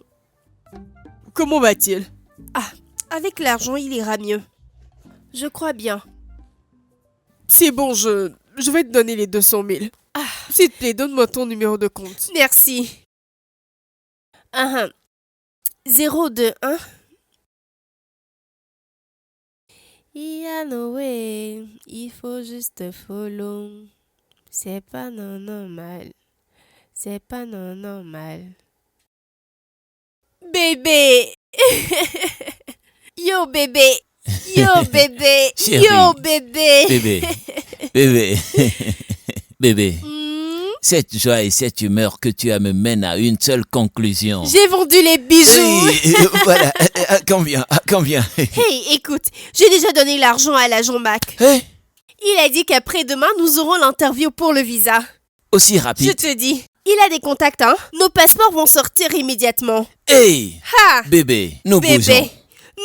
Comment va-t-il? avec l'argent, il ira mieux. Je crois bien. C'est bon, je vais te donner les 200 000. S'il te plaît, donne-moi ton numéro de compte. Merci. 021. Il y a no way, il faut juste follow. C'est pas non normal. C'est pas non normal. Bébé. Yo bébé. Yo bébé. Chérie. Yo bébé. Bébé, bébé, bébé. Hmm, Cette joie et cette humeur que tu as me mènent à une seule conclusion. j'ai vendu les bijoux. Voilà, à combien? À combien? Hey, écoute, j'ai déjà donné l'argent à l'agent Mac. Hein? Il a dit qu'après-demain, nous aurons l'interview pour le visa. Aussi Je rapide? te dis. Il a des contacts, hein. Nos passeports vont sortir immédiatement. Hey! Ha! Bébé, nous Bébé, bougeons.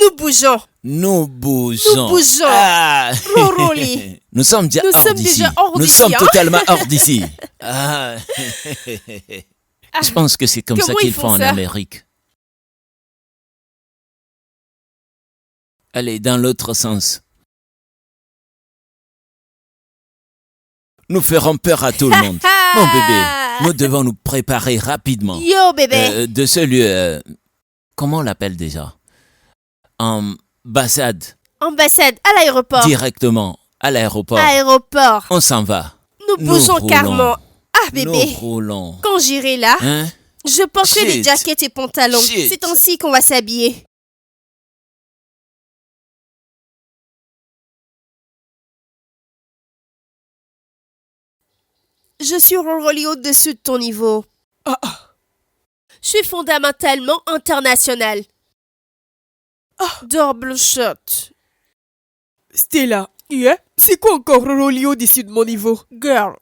nous bougeons. Nous bougeons. Nous bougeons. Ah. Roroli. Nous sommes déjà Nous hors sommes d'ici. déjà hors Nous d'ici, sommes hein. totalement hors d'ici. Ah. Je pense que c'est comme ça Comment qu'ils ils font font en ça? Amérique. Allez, dans l'autre sens. Nous ferons peur à tout le monde. Mon bébé, nous devons nous préparer rapidement. Yo, bébé. De ce lieu, comment on l'appelle déjà? Ambassade, Ambassade, à l'aéroport. directement à l'aéroport. Aéroport. On s'en va. Nous bougeons roulons. carrément. Ah, bébé. Nous roulons. Quand j'irai là, Hein? je porterai des Shit. jackets et pantalons. Shit. C'est ainsi qu'on va s'habiller. Je suis Roroli au-dessus de ton niveau. Je suis fondamentalement international. Double shot. Stella, yeah? C'est quoi encore Rolly au-dessus de mon niveau? Girl.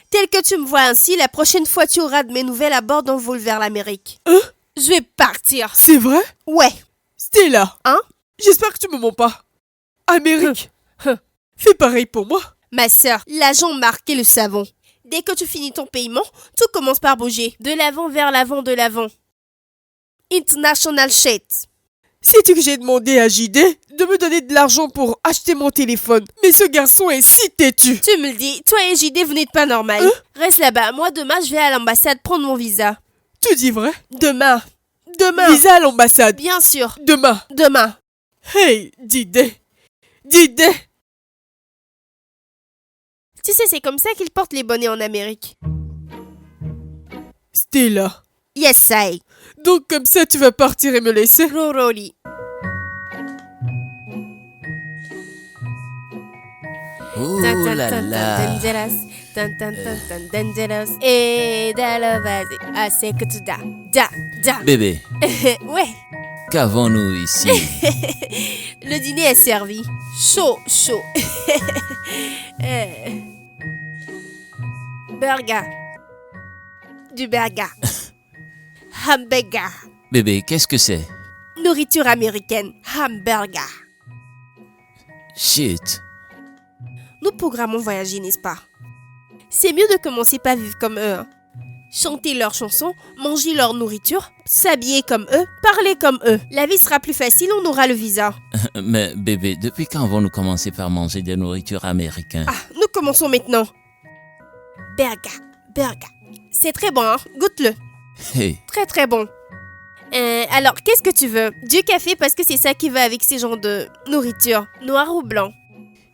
Tel que tu me vois ainsi, la prochaine fois tu auras de mes nouvelles à bord d'un vol vers l'Amérique. Je vais partir. C'est vrai? Ouais. Stella. Hein? J'espère que tu me mens pas. Amérique. Fais pareil pour moi. Ma sœur, l'agent Marc et le savon. Dès que tu finis ton paiement, tout commence par bouger. De l'avant vers l'avant de l'avant. International shit. Sais-tu que j'ai demandé à JD de me donner de l'argent pour acheter mon téléphone? Mais ce garçon est si têtu. Tu me le dis, toi et JD, vous n'êtes pas normal. Reste là-bas, moi demain je vais à l'ambassade prendre mon visa. Tu dis vrai? Demain. Demain. Visa à l'ambassade. Bien sûr. Demain. Demain. Hey, JD. JD. Tu sais, c'est comme ça qu'ils portent les bonnets en Amérique. Stella. Yes, I. Donc comme ça tu vas partir et me laisser? Roroli. Oh là là. Dangerous. Dangerous. Et vas-y. Ah, c'est que tu da. Bébé, Ouais. qu'avons-nous ici? Le dîner est servi. Chaud. Burger. Du burger. Hamburger. Bébé, qu'est-ce que c'est? Nourriture américaine. Hamburger. Shit. Nous programmons voyager, n'est-ce pas? C'est mieux de commencer par vivre comme eux. Hein. Chanter leurs chansons, manger leur nourriture, s'habiller comme eux, parler comme eux. La vie sera plus facile, on aura le visa. Mais bébé, depuis quand vont-nous commencer par manger des nourritures américaines? Ah, nous commençons maintenant. Burger. C'est très bon, hein? Goûte-le. Hey, Très très bon. Alors, qu'est-ce que tu veux? Du café parce que c'est ça qui va avec ces genres de nourriture. Noir ou blanc?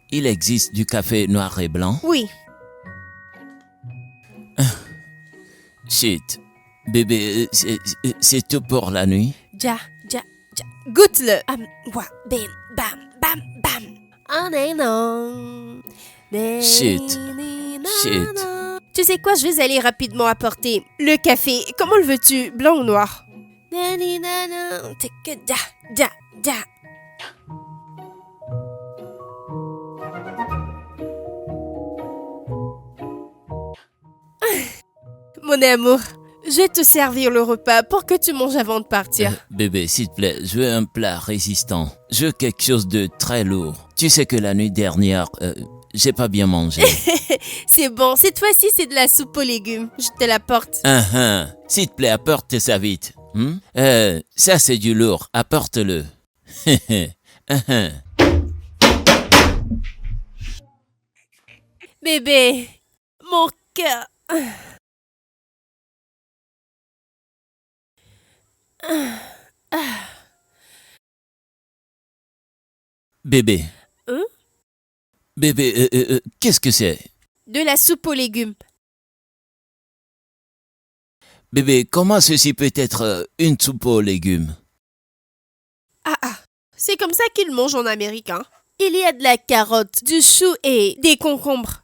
il existe du café noir et blanc? Oui. Shit. Bébé, c'est tout pour la nuit? Goûte-le. Wa, bim, bam, bam, bam. Ah, non. Shit. Shit. Tu sais quoi, je vais aller rapidement apporter le café. Comment le veux-tu, blanc ou noir? T'es que da, da, da. Mon amour, je vais te servir le repas pour que tu manges avant de partir. Bébé, s'il te plaît, je veux un plat résistant. Je veux quelque chose de très lourd. Tu sais que la nuit dernière, j'ai pas bien mangé. C'est bon, cette fois-ci, c'est de la soupe aux légumes. Je te l'apporte. S'il te plaît, apporte ça vite. Ça, c'est du lourd. Apporte-le. Bébé, mon cœur. Bébé. Hein? Bébé, qu'est-ce que c'est? De la soupe aux légumes. Bébé, comment ceci peut être une soupe aux légumes? C'est comme ça qu'ils mangent en Amérique, hein. Il y a de la carotte, du chou et des concombres.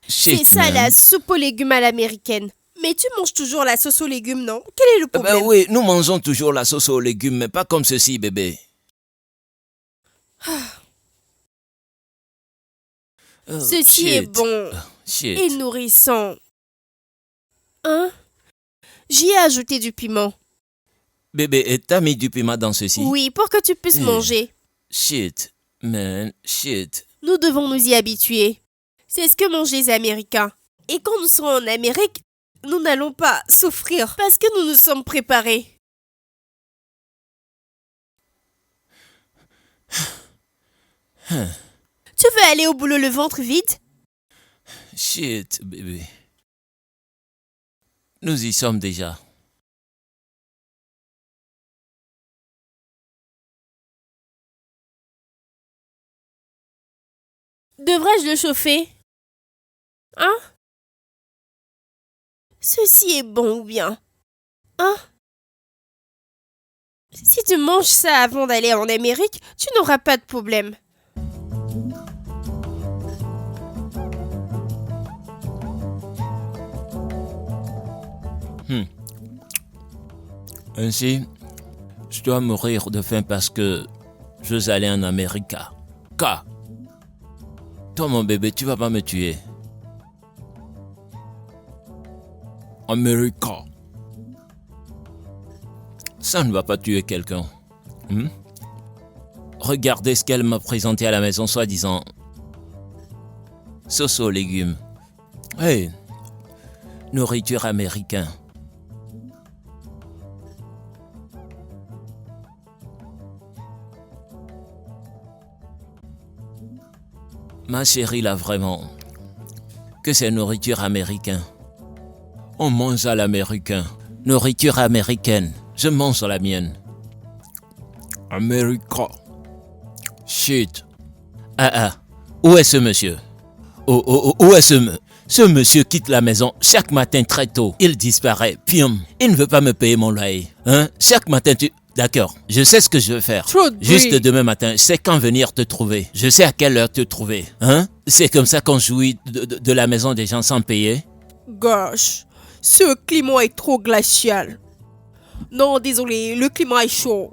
Shit, C'est ça man. la soupe aux légumes à l'américaine. Mais tu manges toujours la sauce aux légumes, non? Quel est le problème? Oui, nous mangeons toujours la sauce aux légumes, mais pas comme ceci, bébé. Oh, Ceci est shit. bon Shit. et nourrissant. Hein? J'y ai ajouté du piment. Bébé, t'as mis du piment dans ceci? Oui, pour que tu puisses manger. Shit, man, shit. Nous devons nous y habituer. C'est ce que mangent les Américains. Et quand nous serons en Amérique, nous n'allons pas souffrir parce que nous nous sommes préparés. Tu veux aller au boulot le ventre vide? Shit, bébé. Nous y sommes déjà. Devrais-je le chauffer? Hein? Ceci est bon ou bien? Hein? Si tu manges ça avant d'aller en Amérique, tu n'auras pas de problème. Ainsi, je dois mourir de faim parce que je veux aller en Amérique. Car, toi mon bébé, tu vas pas me tuer. Amérique. Ça ne va pas tuer quelqu'un. Regardez ce qu'elle m'a présenté à la maison, soi-disant. Sauce aux légumes. Hey, nourriture américaine. Ma chérie, là, vraiment, que c'est nourriture américaine. On mange à l'américain. Nourriture américaine. Je mange la mienne. America. Shit. Où est ce monsieur? Où est ce monsieur quitte la maison chaque matin très tôt. Il disparaît. Pium. Il ne veut pas me payer mon loyer. Chaque matin tu... D'accord, je sais ce que je veux faire. Trop de bruit. Juste demain matin, je sais quand venir te trouver. Je sais à quelle heure te trouver. C'est comme ça qu'on jouit de la maison des gens sans payer. Gosh, ce climat est trop glacial. Non, désolé, le climat est chaud.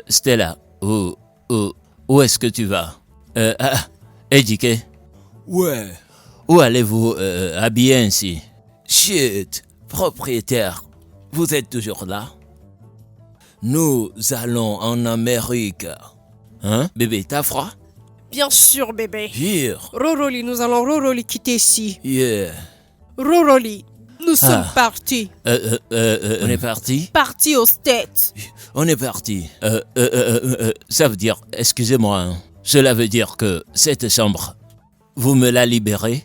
Stella, où est-ce que tu vas? Éduqué? Ouais. Où allez-vous habiller ainsi? Shit, propriétaire, vous êtes toujours là? Nous allons en Amérique. Bébé, t'as froid? Bien sûr, bébé. Here. Roroli, nous allons Roroli quitter ici. Yeah. Roroli, nous sommes partis. On est parti? Partis aux States. On est parti. Ça veut dire, excusez-moi, cela veut dire que cette chambre, vous me la libérez?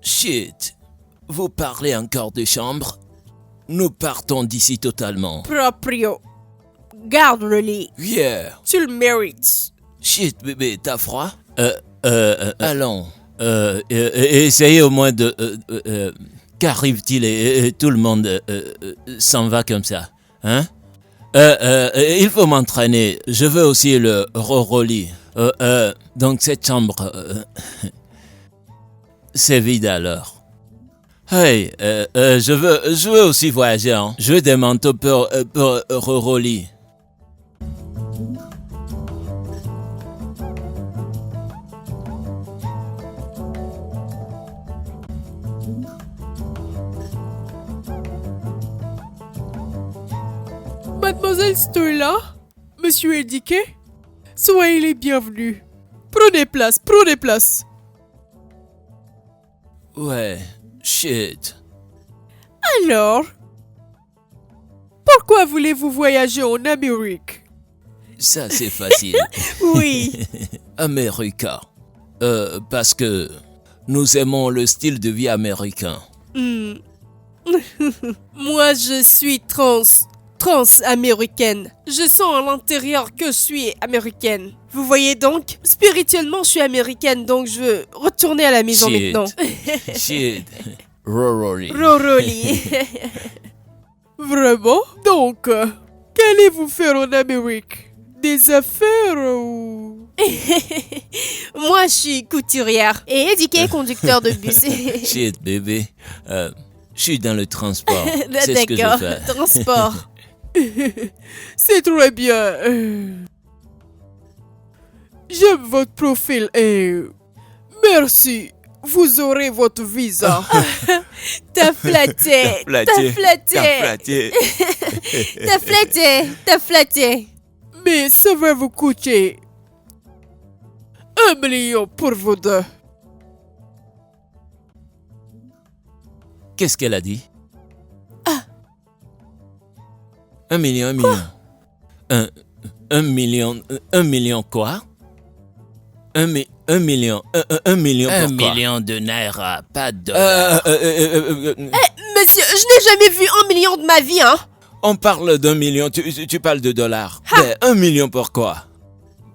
Shit, vous parlez encore de chambre? Nous partons d'ici totalement. Proprio. Garde le lit. Yeah. Tu le mérites. Shit, bébé, t'as froid? Allons. Essayez au moins de... qu'arrive-t-il et tout le monde s'en va comme ça? Hein? Il faut m'entraîner. Je veux aussi le Roroli. Donc cette chambre, c'est vide alors. Hey, je veux aussi voyager. Hein. Je veux des manteaux pour Roroli. Mademoiselle Stoila, Monsieur Indiqué, soyez les bienvenus. Prenez place, prenez place. Ouais, shit. Alors, pourquoi voulez-vous voyager en Amérique? Ça c'est facile. Oui. America. Parce que nous aimons le style de vie américain. Moi, je suis trans-américaine. Je sens à l'intérieur que je suis américaine. Vous voyez donc, spirituellement, je suis américaine, donc je veux retourner à la maison Shit. maintenant. Shit. Roroli. Roroli. Vraiment? Donc, qu'allez-vous faire en Amérique? Des affaires ou... Moi, je suis couturière. Et Indiqué, conducteur de bus. Shit, bébé. Je suis dans le transport. C'est ce que je D'accord, fais. transport. C'est très bien. J'aime votre profil et... Merci. Vous aurez votre visa. T'as flatté. T'as flatté. T'as flatté. T'as flatté. Mais ça va vous coûter 1 million pour vous deux. Qu'est-ce qu'elle a dit? 1 million, 1 million. Un million quoi? Un million Un pourquoi? million de naira, pas de dollars. Monsieur, je n'ai jamais vu 1 million de ma vie, hein. On parle d'1 million, tu parles de dollars. Mais 1 million pourquoi?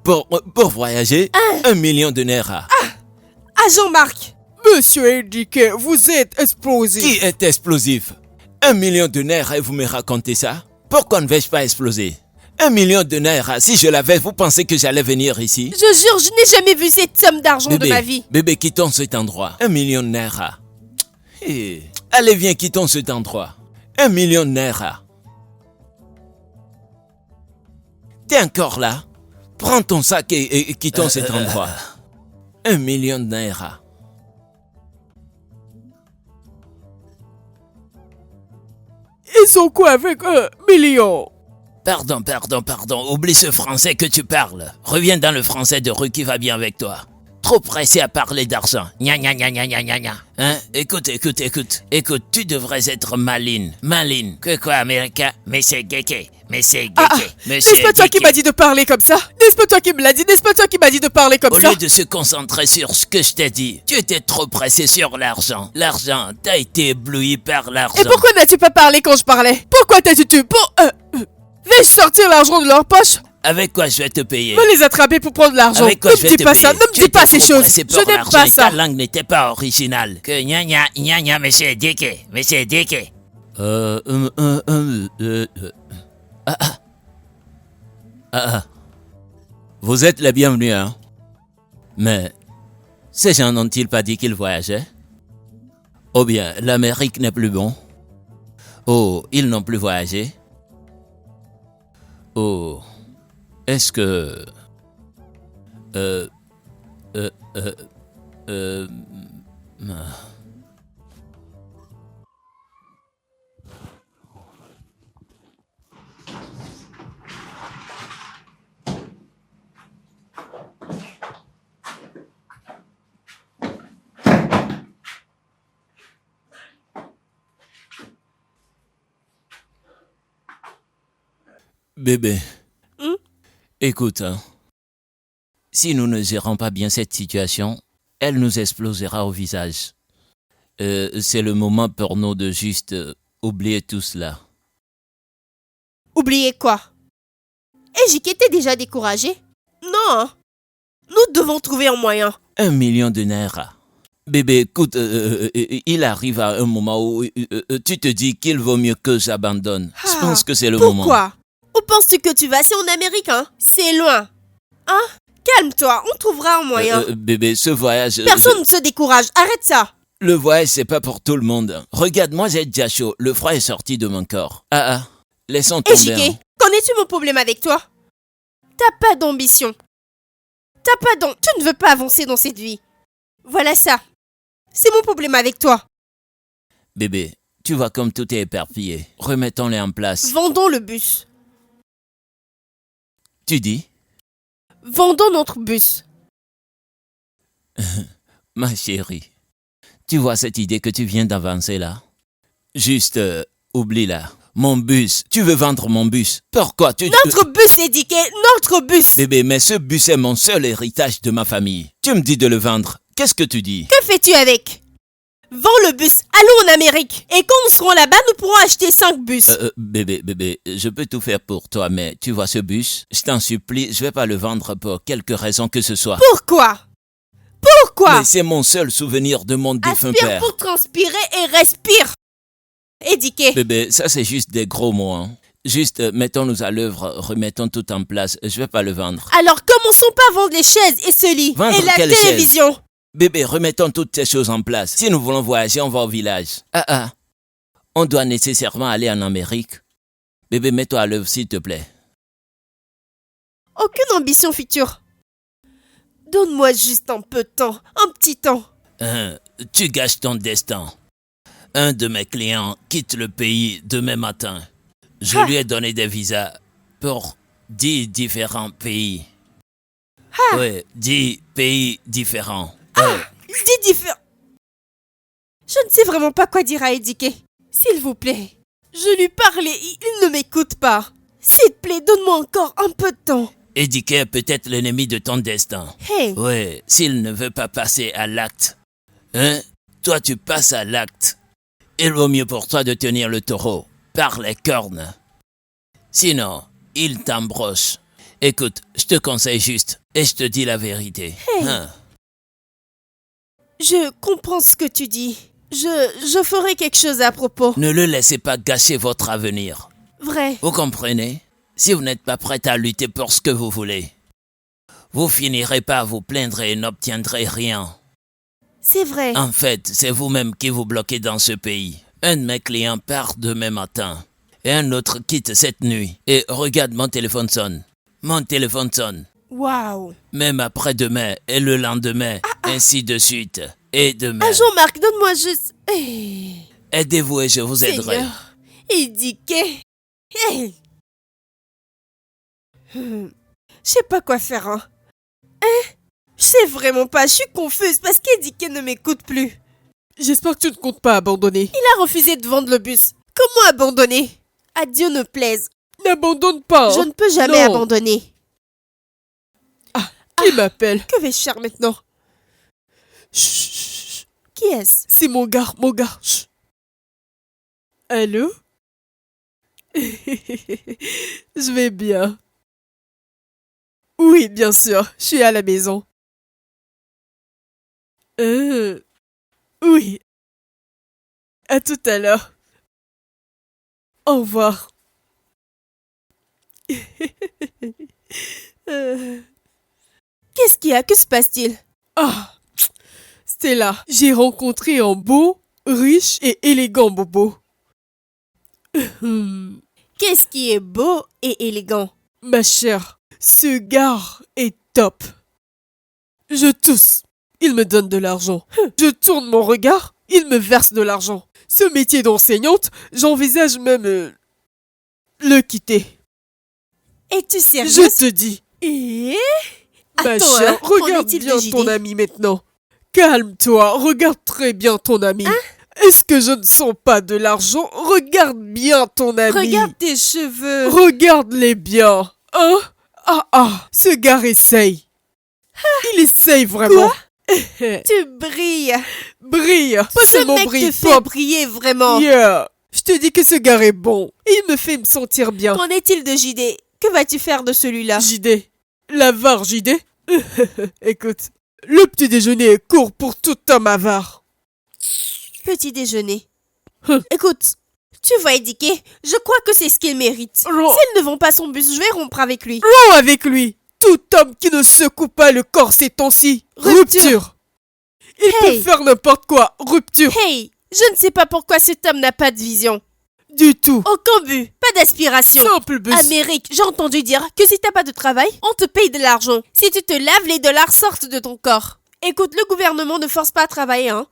Pour voyager, 1 million de naira. Ah, Jean-Marc. Monsieur Indiqué, vous êtes explosif. Qui est explosif? 1 million de naira et vous me racontez ça? Pourquoi ne vais-je pas exploser? 1 million de naira, si je l'avais, vous pensez que j'allais venir ici? Je jure, je n'ai jamais vu cette somme d'argent de ma vie. Bébé, quittons cet endroit. 1 million de naira. Allez, viens, quittons cet endroit. 1 million de naira. T'es encore là? Prends ton sac et quittons cet endroit. 1 million de naira. Ils ont quoi avec 1 million? Pardon. Oublie ce français que tu parles. Reviens dans le français de rue qui va bien avec toi. Trop pressé à parler d'argent. Gna. Hein? Écoute. Écoute, tu devrais être maline. Que quoi, américain? Mais c'est gecké. Monsieur N'est-ce pas toi qui m'as dit de parler comme ça? N'est-ce pas toi qui me l'as dit? N'est-ce pas toi qui m'as dit de parler comme Au ça? lieu de se concentrer sur ce que je t'ai dit, tu étais trop pressé sur l'argent. L'argent, t'as été ébloui par l'argent. Et pourquoi n'as-tu pas parlé quand je parlais? Pourquoi t'as-tu pour... Vais-je sortir l'argent de leur poche? Avec quoi je vais te payer? Va les attraper pour prendre de l'argent. Avec quoi Ne je me vais dis te pas payer? ça, ne me Tu dis pas étais ces trop choses. pressé Je pour n'aime l'argent pas et ça. ta langue n'était pas originale. Que gna, monsieur Dicky. Vous êtes les bienvenus, hein? Mais ces gens n'ont-ils pas dit qu'ils voyageaient? Ou bien l'Amérique n'est plus bon? Oh, ils n'ont plus voyagé? Oh, est-ce que... Bébé, écoute, hein, si nous ne gérons pas bien cette situation, elle nous explosera au visage. C'est le moment pour nous de juste oublier tout cela. Oubliez quoi? Indiqué, t'es déjà découragé? Non, hein. Nous devons trouver un moyen. 1 million de naira. Bébé, écoute, il arrive à un moment où tu te dis qu'il vaut mieux que j'abandonne. Je Ah, pense que c'est le moment. Pourquoi? Où penses-tu que tu vas? C'est en Amérique, hein? C'est loin. Hein? Calme-toi, on trouvera un moyen. Bébé, ce voyage... Personne ne se décourage, arrête ça. Le voyage, c'est pas pour tout le monde. Regarde, moi j'ai déjà chaud. Le froid est sorti de mon corps. Laissons Et tomber. Jiké, hein. connais-tu mon problème avec toi? T'as pas d'ambition. Tu ne veux pas avancer dans cette vie. Voilà ça. C'est mon problème avec toi. Bébé, tu vois comme tout est éparpillé. Remettons-les en place. Vendons le bus. Tu dis? Vendons notre bus. Ma chérie, tu vois cette idée que tu viens d'avancer là? Juste, oublie-la. Mon bus. Tu veux vendre mon bus. Pourquoi tu... Notre bus, Édiqué, notre bus. Bébé, mais ce bus est mon seul héritage de ma famille. Tu me dis de le vendre. Qu'est-ce que tu dis? Que fais-tu avec? Vends le bus, allons en Amérique. Et quand nous serons là-bas, nous pourrons acheter 5 bus. Bébé, je peux tout faire pour toi, mais tu vois ce bus? Je t'en supplie, je vais pas le vendre pour quelque raison que ce soit. Pourquoi? Pourquoi? Mais c'est mon seul souvenir de mon défunt Aspire père. pour transpirer et respire. Édiqué. Bébé, ça c'est juste des gros mots. Hein. Juste, mettons-nous à l'œuvre, remettons tout en place. Je vais pas le vendre. Alors commençons par vendre les chaises et ce lit. Vendre et la quelles télévision. Bébé, remettons toutes ces choses en place. Si nous voulons voyager, on va au village. On doit nécessairement aller en Amérique. Bébé, mets-toi à l'œuvre, s'il te plaît. Aucune ambition future. Donne-moi juste un peu de temps. Un petit temps. Tu gâches ton destin. Un de mes clients quitte le pays demain matin. Je lui ai donné des visas pour 10 différents pays. Oui, 10 pays différents. Dis différent. Je ne sais vraiment pas quoi dire à Édiqué. S'il vous plaît. Je lui parlais, il ne m'écoute pas. S'il te plaît, donne-moi encore un peu de temps. Édiqué est peut-être l'ennemi de ton destin. Hey, Oui, s'il ne veut pas passer à l'acte. Toi tu passes à l'acte. Il vaut mieux pour toi de tenir le taureau par les cornes. Sinon, il t'embroche. Écoute, je te conseille juste et je te dis la vérité. je comprends ce que tu dis. Je ferai quelque chose à propos. Ne le laissez pas gâcher votre avenir. Vrai. Vous comprenez? Si vous n'êtes pas prêt à lutter pour ce que vous voulez, vous finirez par vous plaindre et n'obtiendrez rien. C'est vrai. En fait, c'est vous-même qui vous bloquez dans ce pays. Un de mes clients part demain matin et un autre quitte cette nuit. Et regarde, mon téléphone sonne. Mon téléphone sonne. Waouh. Même après-demain et le lendemain, ainsi de suite. Et demain. Ah, Jean-Marc, donne-moi juste... Hey, Aidez-vous et je vous aiderai. Seigneur. Édiqué. Hey. Je sais pas quoi faire, hein. Je sais vraiment pas, je suis confuse parce qu'Édiqué ne m'écoute plus. J'espère que tu ne comptes pas abandonner. Il a refusé de vendre le bus. Comment abandonner? À Dieu ne plaise. N'abandonne pas. Je ne peux jamais Non. abandonner. Qui m'appelle? Que vais-je faire maintenant? Chut. Qui est-ce? C'est mon gars. Chut. Allô? Je vais bien. Oui, bien sûr, je suis à la maison. Oui. À tout à l'heure. Au revoir. Qu'est-ce qu'il y a? Que se passe-t-il? Ah, Stella, j'ai rencontré un beau, riche et élégant bobo. Qu'est-ce qui est beau et élégant? Ma chère, ce gars est top. Je tousse, il me donne de l'argent. Je tourne mon regard, il me verse de l'argent. Ce métier d'enseignante, j'envisage même le quitter. Es-tu sérieuse? Je te dis. Et... Ma Attends, chère, hein, qu'en regarde est-il de bien JD? ton ami maintenant. Calme-toi, regarde très bien ton ami. Est-ce que je ne sens pas de l'argent? Regarde bien ton ami. Regarde tes cheveux. Regarde-les bien. Hein? Ce gars essaye. Il essaye vraiment. Tu brilles. Brille. Pas Ce seulement mec brille, te fait pop. briller vraiment. Yeah. Je te dis que ce gars est bon. Il me fait me sentir bien. Qu'en est-il de JD? Que vas-tu faire de celui-là? JD. L'avare JD. Écoute, Le petit déjeuner est court pour tout homme avare. Petit déjeuner. Hein. Écoute, tu vois Eddie, je crois que c'est ce qu'il mérite. Ron- S'il ne vend pas son bus, je vais rompre avec lui. Romps avec lui. Tout homme qui ne secoue pas le corps ces temps-ci. Rupture. Il Hey. peut faire n'importe quoi. Rupture. Hey, je ne sais pas pourquoi cet homme n'a pas de vision. Du tout. Aucun but, pas d'aspiration. Simple bus. Amérique, j'ai entendu dire que si t'as pas de travail, on te paye de l'argent. Si tu te laves, les dollars sortent de ton corps. Écoute, le gouvernement ne force pas à travailler, hein.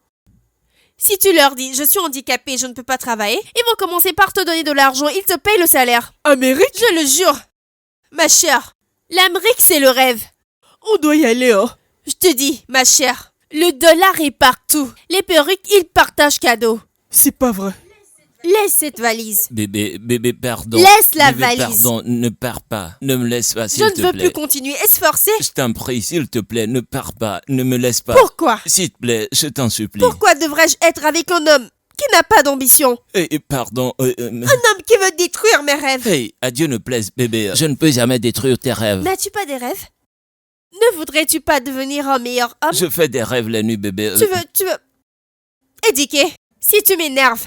Si tu leur dis, je suis handicapé, je ne peux pas travailler, ils vont commencer par te donner de l'argent, ils te payent le salaire. Amérique, Je le jure. Ma chère, l'Amérique c'est le rêve. on doit y aller, hein. Je te dis, ma chère, le dollar est partout. Les perruques, ils partagent cadeaux. C'est pas vrai. Laisse cette valise. Bébé, pardon. Laisse la Bébé, valise. Pardon, ne pars pas. Ne me laisse pas, Je s'il ne te veux plaît. plus continuer. Est-ce forcé? Je t'en prie, s'il te plaît, ne pars pas. Ne me laisse pas. Pourquoi? S'il te plaît, je t'en supplie. Pourquoi devrais-je être avec un homme qui n'a pas d'ambition? Pardon. Un homme qui veut détruire mes rêves. Hey, à Dieu ne plaise, bébé. Je ne peux jamais détruire tes rêves. N'as-tu pas des rêves? Ne voudrais-tu pas devenir un meilleur homme? Je fais des rêves la nuit, bébé. Tu veux... Eddie, si tu m'énerves,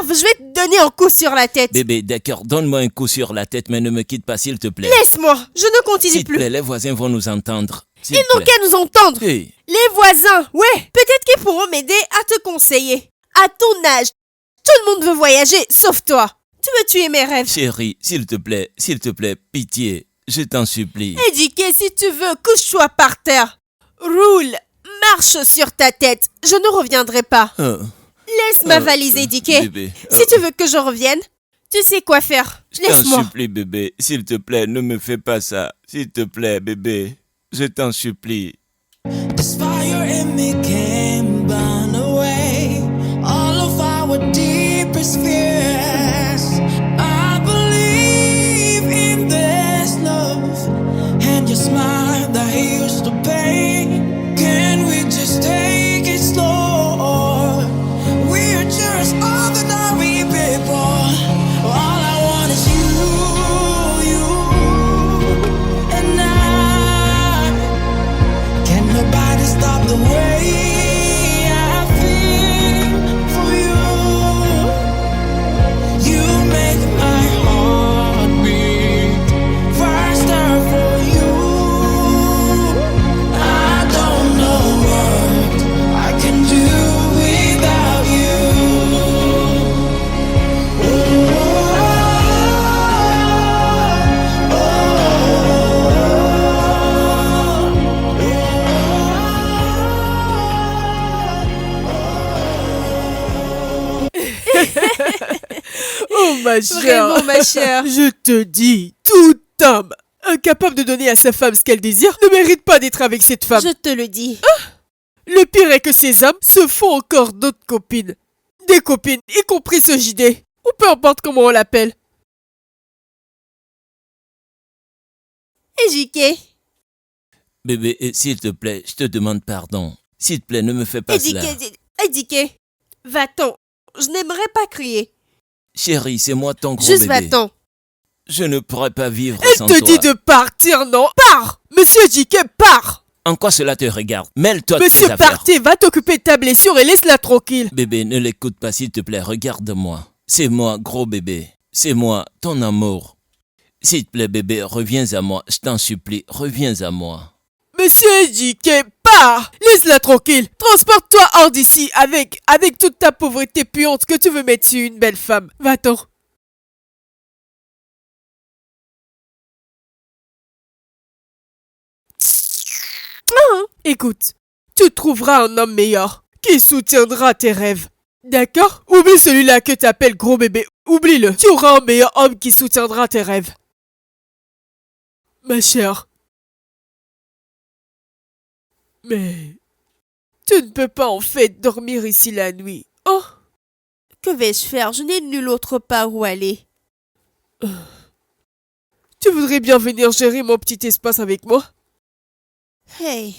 je vais te donner un coup sur la tête. Bébé, d'accord, donne-moi un coup sur la tête, mais ne me quitte pas, s'il te plaît. Laisse-moi, je ne continue S'il te plus. plaît, les voisins vont nous entendre. S'il Ils te n'ont plaît. qu'à nous entendre. Hey, Les voisins, ouais, peut-être qu'ils pourront m'aider à te conseiller. À ton âge, tout le monde veut voyager, sauf toi. Tu veux tuer mes rêves. chérie, s'il te plaît, pitié, je t'en supplie. Eddie, si tu veux, couche-toi par terre. Roule, marche sur ta tête. Je ne reviendrai pas. Oh, Laisse ma valise, Eddie. bébé. Si tu veux que je revienne, tu sais quoi faire. Je t'en Laisse-moi. supplie, bébé. S'il te plaît, ne me fais pas ça. S'il te plaît, bébé. Je t'en supplie. This fire in me can't burn away all of our deepest fears. I believe in this love and your smile that heals the pain. Can we just take it slow? We're just ordinary people. All I want is you and I. Can nobody stop the way I feel for you? You make my heart beat faster for you. I don't know what I can do without you. Oh, ma chère. Vraiment, ma chère. Je te dis, tout homme incapable de donner à sa femme ce qu'elle désire ne mérite pas d'être avec cette femme. Je te le dis. Le pire est que ces hommes se font encore d'autres copines. Des copines, y compris ce JD. Ou peu importe comment on l'appelle. Eddie, Bébé, s'il te plaît, je te demande pardon. S'il te plaît, ne me fais pas cela. Eddie, va-t'en. Je n'aimerais pas crier. Chérie, c'est moi ton gros Juste bébé. va-t'en. Je ne pourrais pas vivre Elle sans te toi. dit de partir, non? Pars! Monsieur JK, pars! En quoi cela te regarde? Mêle-toi de tes Monsieur affaires. Partez, va t'occuper de ta blessure et laisse-la tranquille. Bébé, ne l'écoute pas, s'il te plaît, regarde-moi. C'est moi, gros bébé. C'est moi, ton amour. S'il te plaît, bébé, reviens à moi. Je t'en supplie, reviens à moi. Monsieur JK, pars! Laisse-la tranquille. Transporte-toi hors d'ici avec toute ta pauvreté puante que tu veux mettre sur une belle femme. Va-t'en. Écoute, tu trouveras un homme meilleur qui soutiendra tes rêves. D'accord? Oublie celui-là que t'appelles gros bébé. Oublie-le. Tu auras un meilleur homme qui soutiendra tes rêves. Ma chère. Mais tu ne peux pas en fait dormir ici la nuit. Oh, Que vais-je faire? Je n'ai nulle autre part où aller. tu voudrais bien venir gérer mon petit espace avec moi? Hey,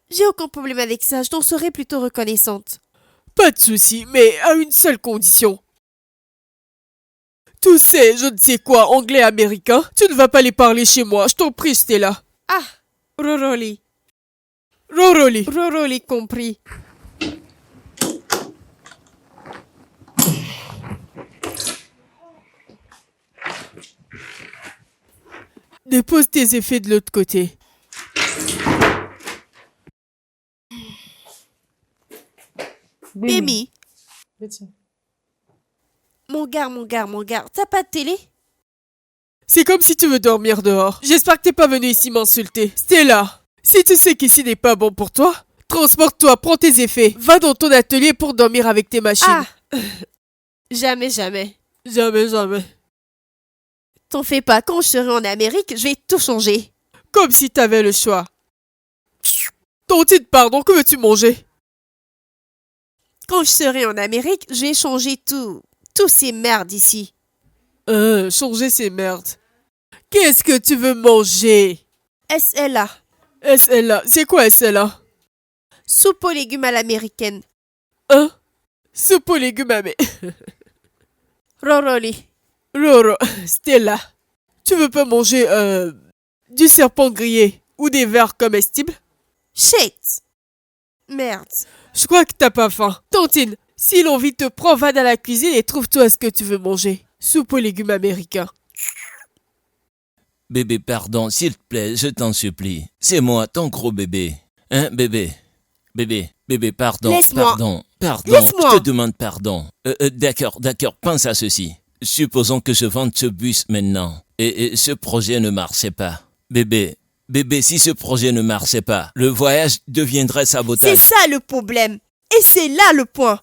j'ai aucun problème avec ça. Je t'en serais plutôt reconnaissante. Pas de souci, mais à une seule condition. Tous ces je ne sais quoi anglais américains, tu ne vas pas les parler chez moi. Je t'en prie, Stella. Ah, Roroli. Roroli compris. Dépose tes effets de l'autre côté. Baby. Mon gars, t'as pas de télé? C'est comme si tu veux dormir dehors. J'espère que t'es pas venu ici m'insulter. Stella, si tu sais qu'ici n'est pas bon pour toi, transporte-toi, prends tes effets. Va dans ton atelier pour dormir avec tes machines. Ah. Jamais. Jamais. T'en fais pas, quand je serai en Amérique, je vais tout changer. Comme si t'avais le choix. Tontine, pardon, que veux-tu manger? Quand je serai en Amérique, je vais changer tous ces merdes ici. Changer ces merdes. Qu'est-ce que tu veux manger? SLA. SLA, c'est quoi SLA? Soupe aux légumes à l'américaine. Hein? Soupe aux légumes à mes... Roroli. Roro, Stella, tu veux pas manger, du serpent grillé ou des vers comestibles? Shit. Merde. Je crois que t'as pas faim. Tontine, si l'envie te prend, va dans la cuisine et trouve-toi ce que tu veux manger. Soupe aux légumes américains. Bébé, pardon, s'il te plaît, je t'en supplie. C'est moi, ton gros bébé. Hein, bébé? Bébé, pardon, Laisse-moi. pardon, Laisse-moi. je te demande pardon. D'accord, pense à ceci. Supposons que je vende ce bus maintenant, et ce projet ne marchait pas. Bébé, si ce projet ne marchait pas, le voyage deviendrait sabotage. C'est ça le problème. Et c'est là le point.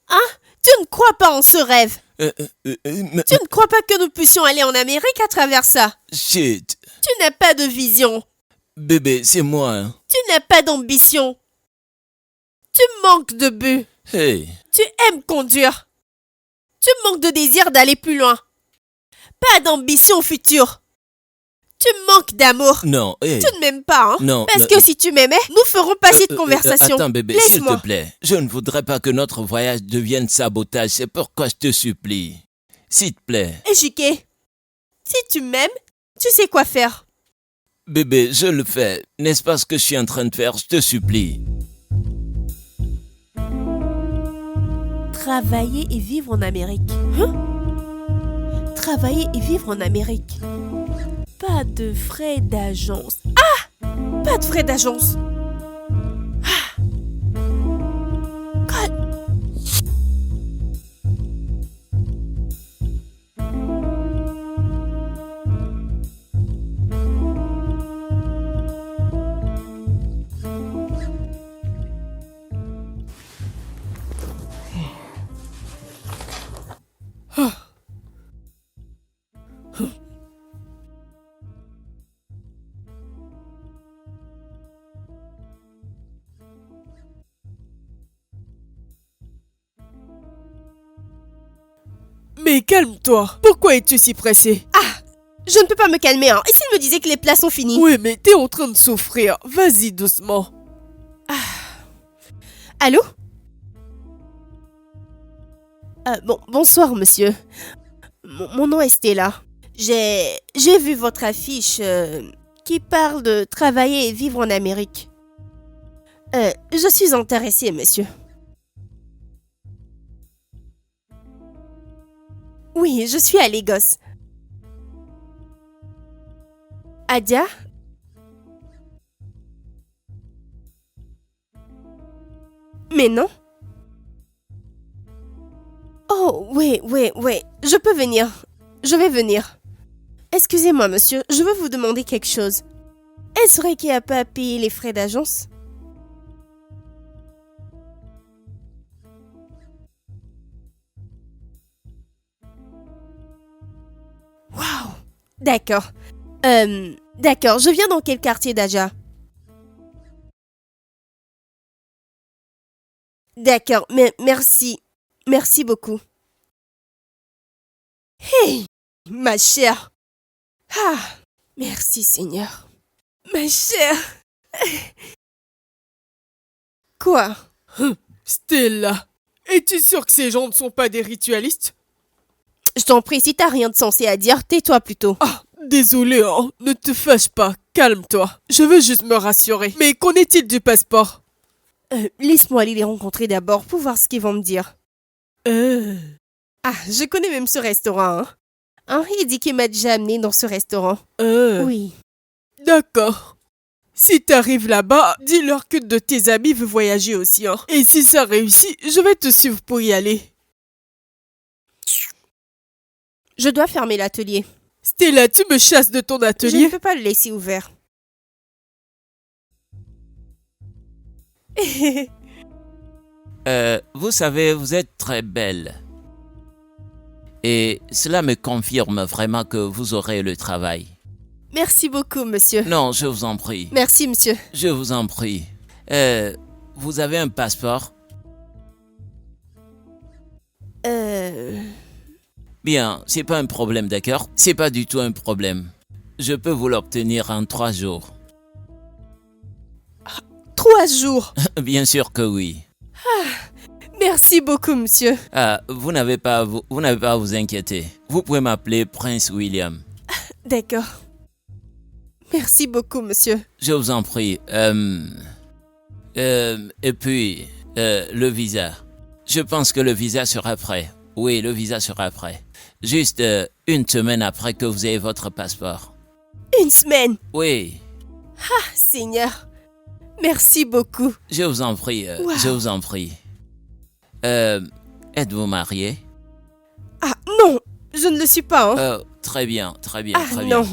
Hein? Tu ne crois pas en ce rêve? Mais- Tu ne crois pas que nous puissions aller en Amérique à travers ça? Shit. Tu n'as pas de vision. Bébé, c'est moi, hein. Tu n'as pas d'ambition. Tu manques de but. Hey. Tu aimes conduire. Tu manques de désir d'aller plus loin. Pas d'ambition future. Tu manques d'amour. Non, hey. Tu ne m'aimes pas, hein? Non, Parce non, que si tu m'aimais, nous ferons pas cette conversation. Attends, bébé, s'il Laisse-moi. te plaît. Je ne voudrais pas que notre voyage devienne sabotage. C'est pourquoi je te supplie. S'il te plaît. Échiqué, si tu m'aimes, tu sais quoi faire. Bébé, je le fais. N'est-ce pas ce que je suis en train de faire? Je te supplie. Travailler et vivre en Amérique. Hein? Travailler et vivre en Amérique. Pas de frais d'agence. Ah! Pas de frais d'agence. Ah! God. Mais calme-toi. Pourquoi es-tu si pressé? Je ne peux pas me calmer, hein. Et s'il me disait que les plats sont finis? Oui, mais t'es en train de souffrir. Vas-y doucement. Allô? Bonsoir, monsieur. Mon nom est Stella. J'ai vu votre affiche qui parle de travailler et vivre en Amérique. Je suis intéressée, monsieur. Oui, je suis à Lagos. Adia? Mais non. Oh, oui. Je peux venir. Je vais venir. Excusez-moi, monsieur, je veux vous demander quelque chose. Est-ce vrai qu'il n'y a pas à payer les frais d'agence? Waouh! D'accord. D'accord, je viens dans quel quartier d'Aja? D'accord, mais merci. Merci beaucoup. Hey, ma chère. Ah, merci Seigneur. Ma chère. Quoi? Stella, es-tu sûre que ces gens ne sont pas des ritualistes? Je t'en prie, si t'as rien de sensé à dire, tais-toi plutôt. Ah, désolé, hein. Ne te fâche pas. calme-toi. Je veux juste me rassurer. Mais qu'en est-il du passeport? Laisse-moi aller les rencontrer d'abord pour voir ce qu'ils vont me dire. Ah, je connais même ce restaurant. Il dit qu'il m'a déjà amené dans ce restaurant. Oui. D'accord. Si t'arrives là-bas, dis-leur qu'une de tes amies veut voyager aussi. Et si ça réussit, je vais te suivre pour y aller. Je dois fermer l'atelier. Stella, tu me chasses de ton Je ne atelier? peux pas le laisser ouvert. Vous savez, vous êtes très belle. Et cela me confirme vraiment que vous aurez le travail. Merci beaucoup, monsieur. Non, je vous en prie. Merci, monsieur. Je vous en prie. Vous avez un passeport? Bien, c'est pas un problème, d'accord? C'est pas du tout un problème. Je peux vous l'obtenir en 3 jours. 3 jours. Bien sûr que oui. Merci beaucoup, monsieur. Ah, vous n'avez pas à vous inquiéter. Vous pouvez m'appeler Prince William. D'accord. Merci beaucoup, monsieur. Je vous en prie. Et puis, le visa. Je pense que le visa sera prêt. Oui, le visa sera prêt. Juste 1 semaine après que vous ayez votre passeport. 1 semaine. Oui, Seigneur. Merci beaucoup. je vous en prie. Wow. Je vous en prie. Êtes-vous marié? Ah, non. Je ne le suis pas, Très bien, très bien, Ah, très bien. non.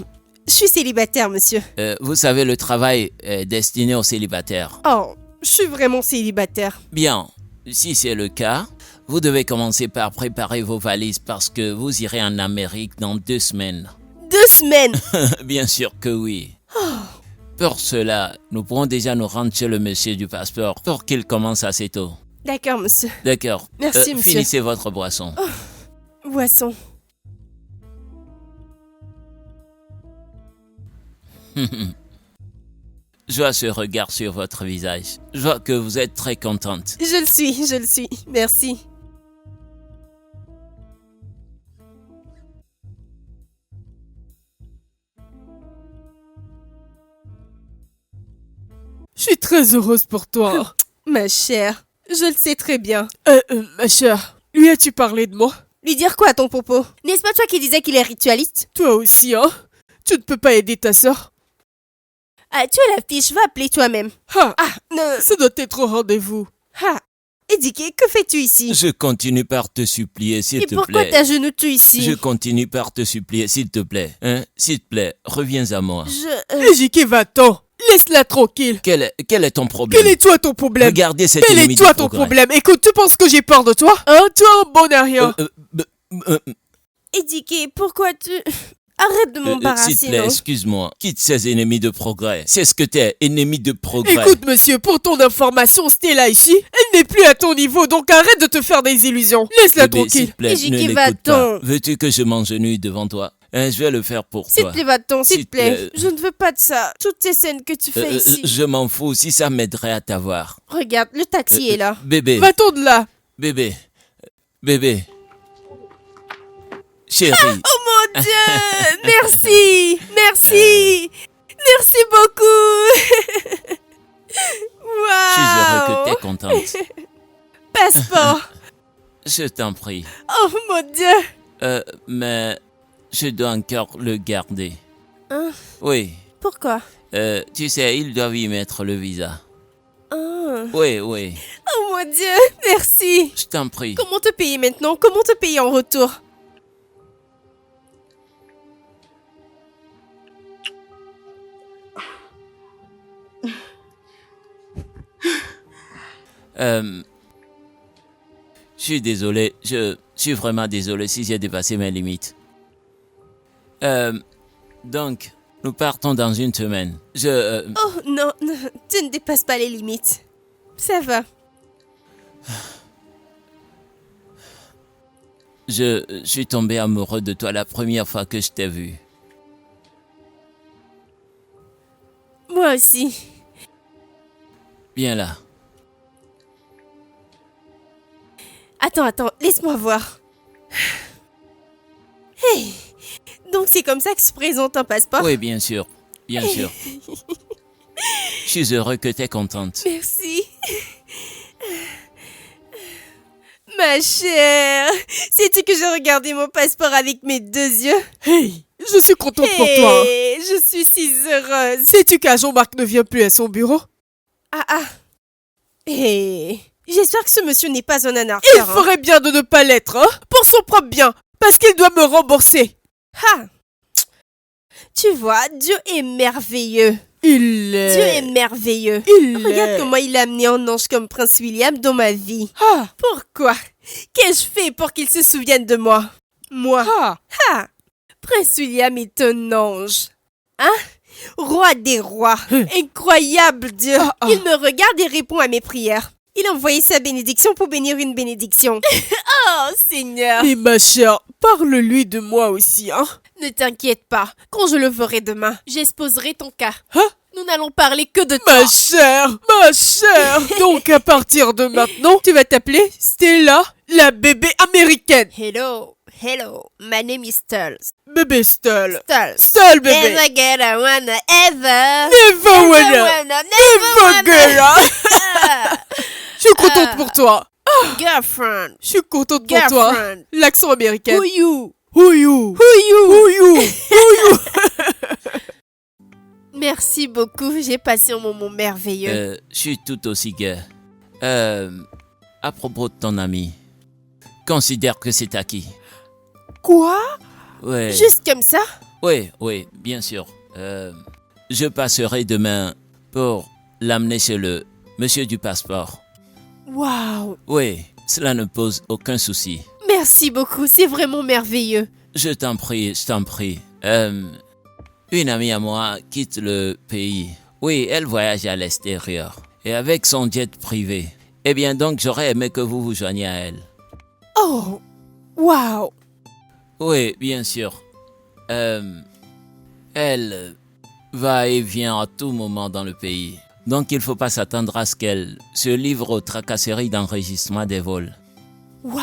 Je suis célibataire, monsieur. Vous savez, le travail est destiné aux célibataires. Oh, je suis vraiment célibataire. Bien, si c'est le cas, vous devez commencer par préparer vos valises parce que vous irez en Amérique dans 2 semaines. 2 semaines. Bien sûr que oui. Pour cela, nous pourrons déjà nous rendre chez le monsieur du passeport pour qu'il commence assez tôt. D'accord, monsieur. D'accord. Merci, monsieur. Finissez votre boisson. Boisson. Je vois ce regard sur votre visage. Je vois que vous êtes très contente. Je le suis. Merci. Je suis très heureuse pour toi. Ma chère, je le sais très bien. Ma chère, lui as-tu parlé de moi? Lui dire quoi à ton propos? N'est-ce pas toi qui disais qu'il est ritualiste? Toi aussi, Tu ne peux pas aider ta sœur? Ah, tu es la fiche, va appeler toi-même. Ah, Non. ça doit être au rendez-vous. Ah, Edike, que fais-tu ici? Je continue par te supplier, s'il Et te pourquoi plaît. t'agenouilles-tu ici? Je continue par te supplier, s'il te plaît. S'il te plaît, reviens à moi. Ejike, va-t'en. Laisse-la tranquille. Quel est ton problème? Quel est toi ton problème? Regardez cet Quel ennemi est toi du ton progrès. problème? Écoute, tu penses que j'ai peur de toi? Toi, un bon à rien. Edike, pourquoi tu... Arrête de S'il te m'embarrasser, plaît, non? excuse-moi. Quitte ces ennemis de progrès. C'est ce que t'es, ennemi de progrès. Écoute, monsieur, pour ton information, Stella ici, elle n'est plus à ton niveau, donc arrête de te faire des illusions. Laisse-la Bébé, s'il tranquille. te plaît, Ejike, ne l'écoute va-t'en. pas. Veux-tu que je m'engenouille devant toi? Je vais le faire pour S'il toi. te plaît, va-t'en, s'il S'il te plaît. te plaît. Je ne veux pas de ça. Toutes ces scènes que tu fais ici. Je m'en fous si ça m'aiderait à t'avoir. Regarde, le taxi est là. Bébé, Va-t'en de là. bébé, bébé. Chérie, Oh mon Dieu! Merci! Merci! Merci beaucoup! je suis heureux que Waouh! t'es contente. Passeport! Je t'en prie. Oh mon Dieu! Mais je dois encore le garder. Hein? Oui. Pourquoi? Tu sais, ils doivent y mettre le visa. Hein? Oui, oui. Oh mon Dieu! Merci! Je t'en prie. Comment te payer maintenant? Comment te payer en retour? Je suis désolé. Je suis vraiment désolé si j'ai dépassé mes limites. Donc, nous partons dans 1 semaine. Oh non, non, tu ne dépasses pas les limites. Ça va. Je suis tombé amoureux de toi la première fois que je t'ai vu. Moi aussi. Viens là. Attends, laisse-moi voir. Hey! Donc c'est comme ça que se présente un passeport? Oui, bien sûr. bien sûr. Je suis heureux que tu es contente. Merci. Ma chère, sais-tu que j'ai regardé mon passeport avec mes 2 yeux? Hey, je suis contente pour toi. Et je suis si heureuse. Sais-tu qu'à Jean-Marc ne vient plus à son bureau? Ah. Et j'espère que ce monsieur n'est pas un Il anarcheur. ferait bien de ne pas l'être, hein? Pour son propre bien, parce qu'il doit me rembourser. Ah. Tu vois, Dieu est merveilleux. Il Dieu est merveilleux. Il Regarde est... comment il a amené un ange comme Prince William dans ma vie. Ah, Pourquoi? Qu'ai-je fait pour qu'il se souvienne de moi? Moi. ah, Ah! Prince William est un ange. Hein? Roi des rois. Incroyable Dieu. Ah. Il me regarde et répond à mes prières. Il a envoyé sa bénédiction pour bénir une bénédiction. Oh, Seigneur. mais ma chère, parle-lui de moi aussi, hein? Ne t'inquiète pas. Quand je le verrai demain, j'exposerai ton cas. Hein? Nous n'allons parler que de toi. Ma chère. Donc à partir de maintenant, tu vas t'appeler Stella, la bébé américaine. Hello. My name is Stulls. Bébé Stella. Stulls. Stella bébé. Never get a one ever. Never wanna. Never girl. Je suis contente pour toi. Girlfriend. Je suis contente pour toi. Girlfriend. L'accent américain. Who you? Who you? Who you? Merci beaucoup, j'ai passé un moment merveilleux. Je suis tout aussi gai. À propos de ton ami, considère que c'est acquis. Quoi? Ouais. Juste comme ça? Oui, bien sûr. Je passerai demain pour l'amener chez le monsieur du passeport. Waouh! Oui, cela ne pose aucun souci. Merci beaucoup, c'est vraiment merveilleux. Je t'en prie. Une amie à moi quitte le pays. Oui, elle voyage à l'extérieur. Et avec son jet privé. Eh bien donc, j'aurais aimé que vous vous joigniez à elle. Oh! Waouh! Oui, bien sûr. Elle va et vient à tout moment dans le pays. Donc il ne faut pas s'attendre à ce qu'elle se livre aux tracasseries d'enregistrement des vols. Waouh!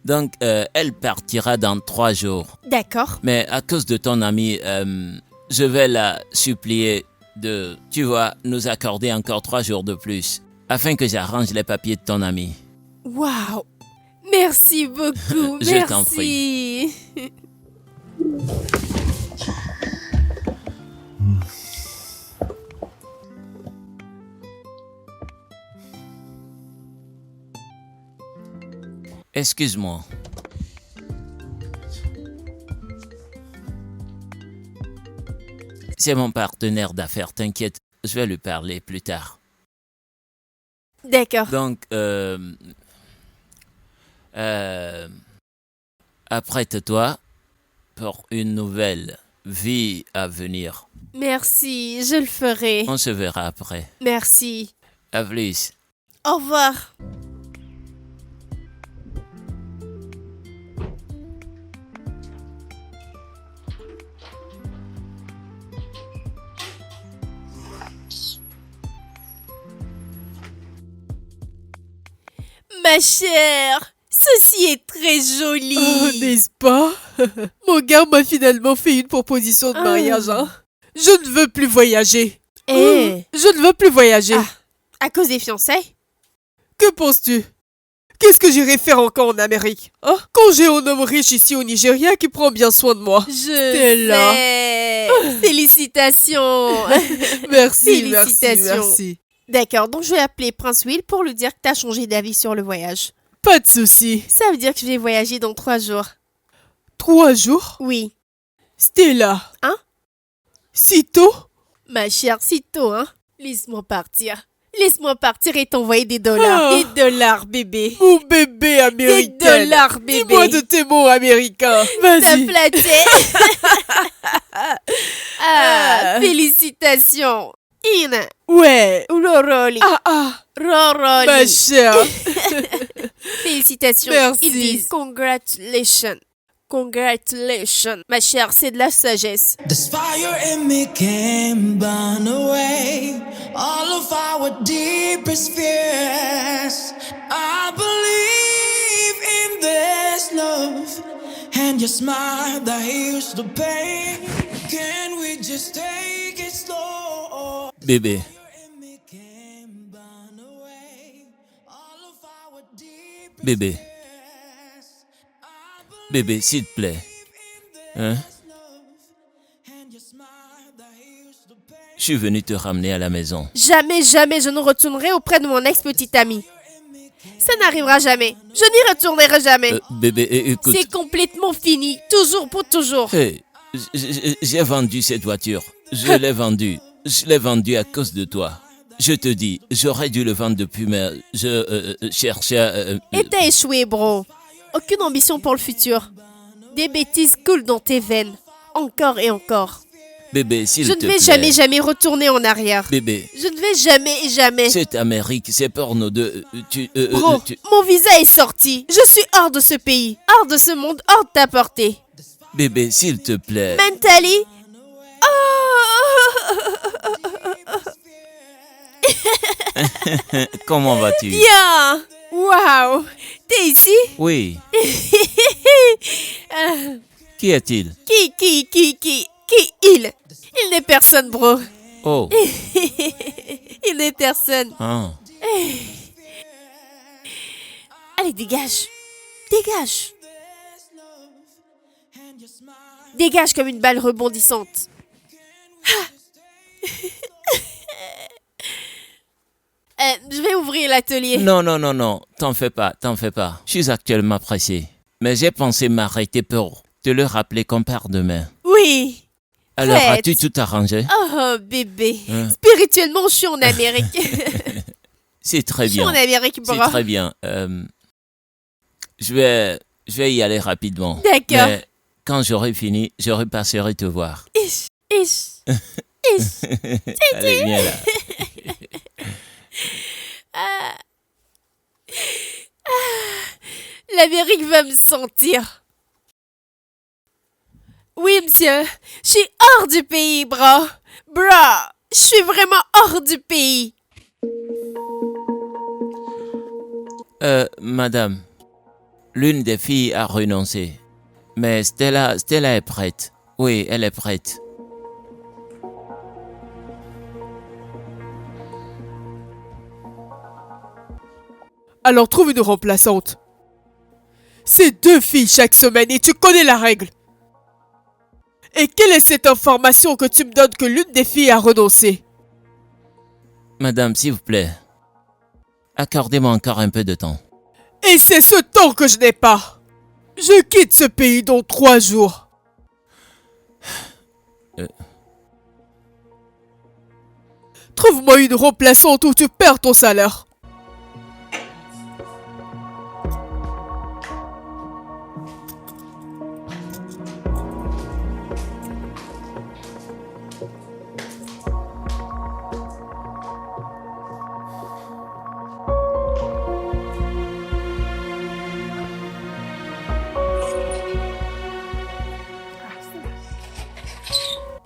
Donc elle partira dans 3 jours. D'accord. Mais à cause de ton ami, je vais la supplier de, tu vois, nous accorder encore 3 jours de plus. Afin que j'arrange les papiers de ton ami. Waouh! Merci beaucoup, Je merci. t'en prie. Excuse-moi. C'est mon partenaire d'affaires, t'inquiète, je vais lui parler plus tard. D'accord. Donc, apprête-toi pour une nouvelle vie à venir. Merci, je le ferai. On se verra après. Merci. À plus. Au revoir. Ma chère, ceci est très joli. Oh, n'est-ce pas? Mon gars m'a finalement fait une proposition de mariage, hein? Je ne veux plus voyager. Je ne veux plus voyager. À cause des fiançailles? Que penses-tu? Qu'est-ce que j'irai faire encore en Amérique, hein? Quand j'ai un homme riche ici au Nigeria qui prend bien soin de moi. Stella. Félicitations. Merci, Félicitations. merci. D'accord, donc je vais appeler Prince Will pour lui dire que t'as changé d'avis sur le voyage. Pas de souci. Ça veut dire que je vais voyager dans 3 jours. 3 jours? Oui. Stella. Hein? Si tôt? Ma chère, si tôt, hein? Laisse-moi partir. Laisse-moi partir et t'envoyer des dollars. Ah. Des dollars, bébé. Mon bébé américain. Des dollars, bébé. Dis-moi de tes mots américains. T'as Vas-y. flatté. Félicitations. Ina. Ouais. Roroli. Ma Roroli. chère. Félicitations. Merci. Ils disent congratulations. Congratulations. Ma chère, c'est de la sagesse. This fire in me can't burn away all of our deepest fears. I believe in this love and your smile that heals the pain. Can we just take Bébé, bébé, bébé, s'il te plaît. Hein? Je suis venu te ramener à la maison. Jamais, jamais je ne retournerai auprès de mon ex-petite amie. Ça n'arrivera jamais. Je n'y retournerai jamais. Bébé, écoute. C'est complètement fini. Toujours pour toujours. Hey, j'ai vendu cette voiture. Je l'ai vendue. Je l'ai vendue à cause de toi. Je te dis, j'aurais dû le vendre depuis, mais je cherchais... Et t'as échoué, bro. Aucune ambition pour le futur. Des bêtises coulent dans tes veines. Encore et encore. Bébé, s'il Je te ne vais plaît. jamais, jamais retourner en arrière. Bébé, Je ne vais jamais, jamais. c'est Amérique, c'est porno de... Bro, mon visa est sorti. Je suis hors de ce pays, hors de ce monde, hors de ta portée. Bébé, s'il te plaît. Mentally. Comment vas-tu? Bien. Waouh. T'es ici? Oui. Qui est-il? Qui il? Il n'est personne, bro. Oh. Il n'est personne. Ah. Allez, dégage. Dégage. Dégage comme une balle rebondissante. Je vais ouvrir l'atelier. Non, non, non, non. T'en fais pas, t'en fais pas. Je suis actuellement pressé. Mais j'ai pensé m'arrêter pour te le rappeler qu'on part demain. Oui. Alors, Prête. as-tu tout arrangé? Oh, bébé. Hein? Spirituellement, je suis en Amérique. C'est très Je suis en bien. Amérique, bro. C'est très bien. Je vais y aller rapidement. D'accord. Mais quand j'aurai fini, je repasserai te voir. Ish. Allez, viens là. L'Amérique va me sentir. Oui, monsieur. Je suis hors du pays, bro. Bro, je suis vraiment hors du pays. Madame, l'une des filles a renoncé. Mais Stella est prête. Oui, elle est prête. Alors trouve une remplaçante. C'est 2 filles chaque semaine et tu connais la règle. Et quelle est cette information que tu me donnes que l'une des filles a renoncé? Madame, s'il vous plaît, accordez-moi encore un peu de temps. Et c'est ce temps que je n'ai pas. Je quitte ce pays dans 3 jours. Trouve-moi une remplaçante ou tu perds ton salaire.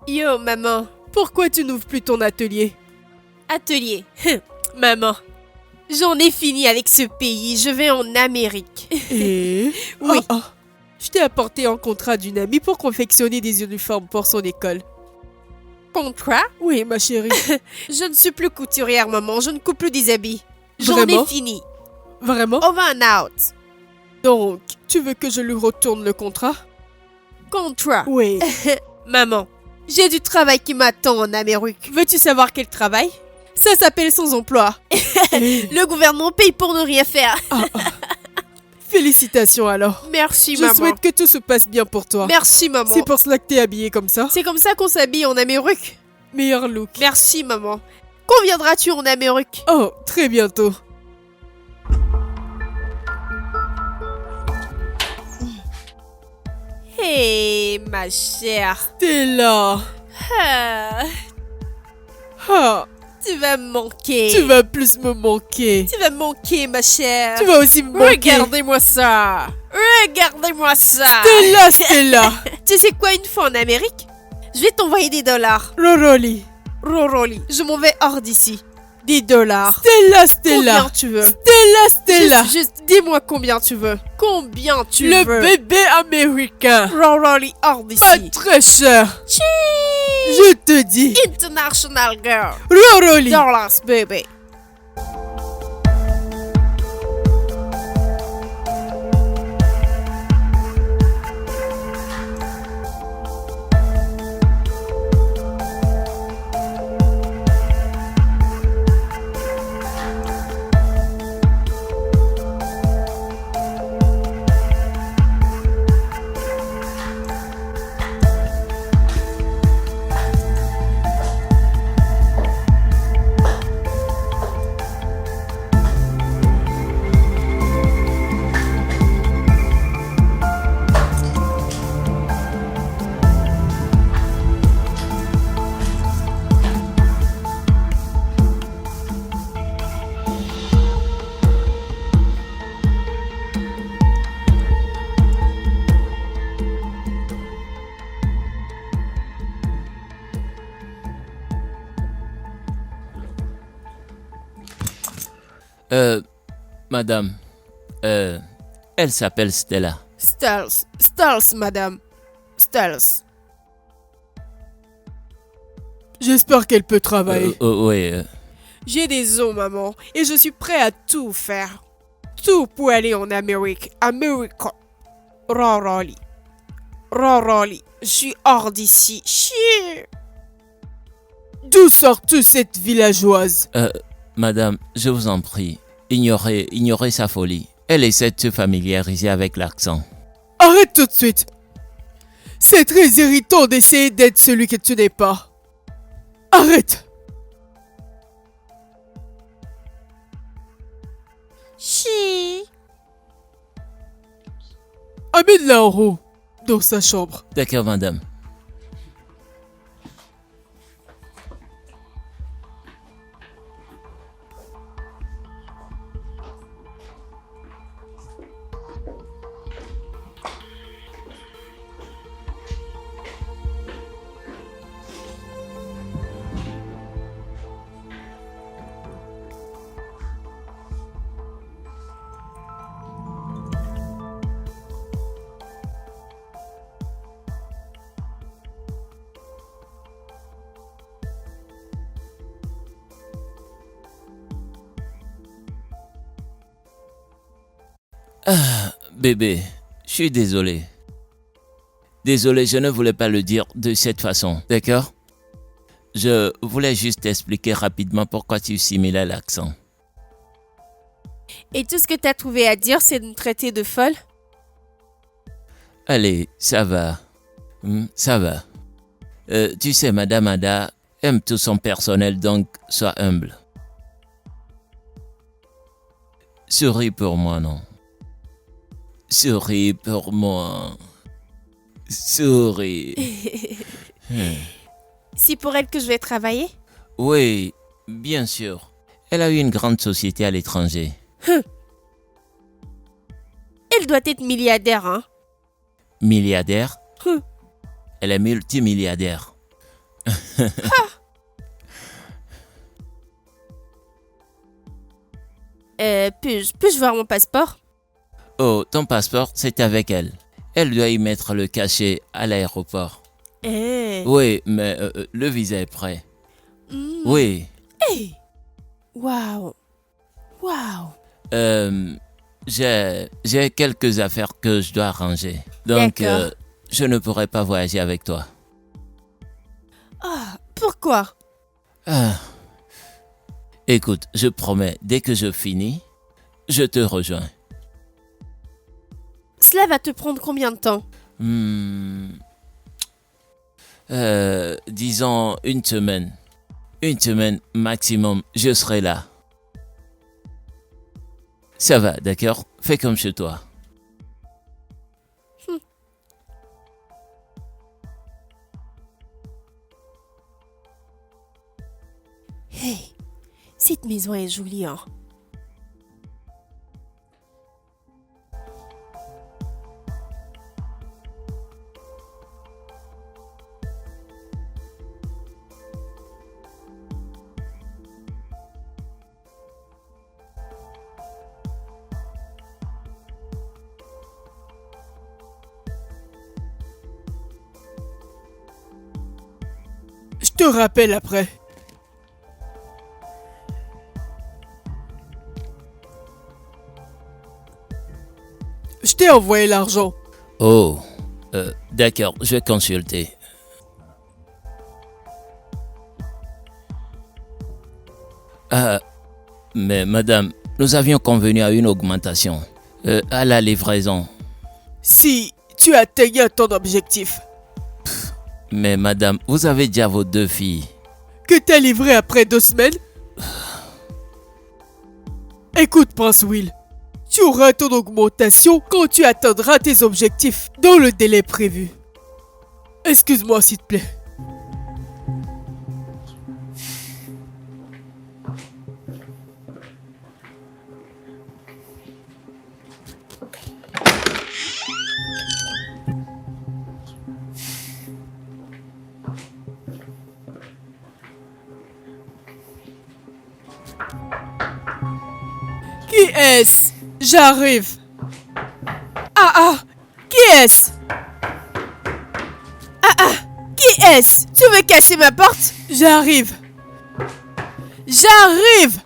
Yo, maman. Pourquoi tu n'ouvres plus ton atelier? Atelier. Maman. J'en ai fini avec ce pays. Je vais en Amérique. Et Oui. Je t'ai apporté un contrat d'une amie pour confectionner des uniformes pour son école. Contrat? Oui, ma chérie. Je ne suis plus couturière, maman. Je ne coupe plus des habits. J'en Vraiment? ai fini. Vraiment? Over and out. Donc, tu veux que je lui retourne le contrat? Contrat. Oui. Maman, j'ai du travail qui m'attend en Amérique. Veux-tu savoir quel travail? Ça s'appelle sans emploi. Le gouvernement paye pour ne rien faire. Félicitations alors. Merci, Je maman. souhaite que tout se passe bien pour toi. Merci, maman. C'est pour cela que t'es habillée comme ça. C'est comme ça qu'on s'habille en Amérique. Meilleur look. Merci, maman. Quand viendras-tu en Amérique? Oh, très bientôt. Hé, ma chère. T'es là. Ah, Ah, tu vas me manquer. tu vas plus me manquer. Tu vas me manquer, ma chère. Tu vas aussi me manquer. Regardez-moi ça. Regardez-moi ça. T'es là. Tu sais quoi, une fois en Amérique, je vais t'envoyer des dollars. Roroli. Roroli, je m'en vais hors d'ici. $10. Stella. Combien tu veux? Stella. Juste dis-moi combien tu veux. Combien tu Le veux? bébé américain. Rory, hors Pas d'ici. très cher. Cheese. Je te dis. International girl. Roroli. Dollars, baby. Madame, elle s'appelle Stella. Stalls, madame. Stalls. J'espère qu'elle peut travailler. Oui, J'ai des os, maman, et je suis prêt à tout faire. Tout pour aller en Amérique. America. Rory. Je suis hors d'ici. Chier. D'où sors-tu cette villageoise? madame, je vous en prie, ignorez sa folie. Elle essaie de se familiariser avec l'accent. Arrête tout de suite. C'est très irritant d'essayer d'être celui que tu n'es pas. Arrête. Chier. Amène-la en haut, dans sa chambre. D'accord, madame. Bébé, je suis désolé. Désolé, je ne voulais pas le dire de cette façon, d'accord? Je voulais juste t'expliquer rapidement pourquoi tu simulais l'accent. Et tout ce que t'as trouvé à dire, c'est de me traiter de folle? Allez, ça va. Ça va. Tu sais, Madame Ada aime tout son personnel, donc sois humble. Souris pour moi, non? Souris pour moi. Souris. C'est pour elle que je vais travailler? Oui, bien sûr. Elle a eu une grande société à l'étranger. Elle doit être milliardaire, hein? Milliardaire? Hum. Elle est multimilliardaire. Puis-je voir mon passeport? Oh, ton passeport, c'est avec elle. Elle doit y mettre le cachet à l'aéroport. Oui, mais le visa est prêt. Oui. Waouh. J'ai quelques affaires que je dois arranger. Donc, D'accord. je ne pourrai pas voyager avec toi. Pourquoi? Écoute, je promets, dès que je finis, je te rejoins. Cela va te prendre combien de temps? Disons une semaine. Une semaine maximum, je serai là. Ça va, d'accord? Fais comme chez toi. Hey, cette maison est jolie, hein? te rappelle après. Je t'ai envoyé l'argent. Oh, d'accord, je vais consulter. Ah, mais madame, nous avions convenu à une augmentation. À la livraison. Si tu atteignais ton objectif, Mais madame, vous avez déjà vos 2 filles. que t'as livré après 2 semaines. Écoute, Prince Will, tu auras ton augmentation quand tu atteindras tes objectifs dans le délai prévu. Excuse-moi, s'il te plaît. Qui est-ce? J'arrive. Ah, qui est-ce? Qui est-ce? Tu veux casser ma porte? J'arrive. J'arrive.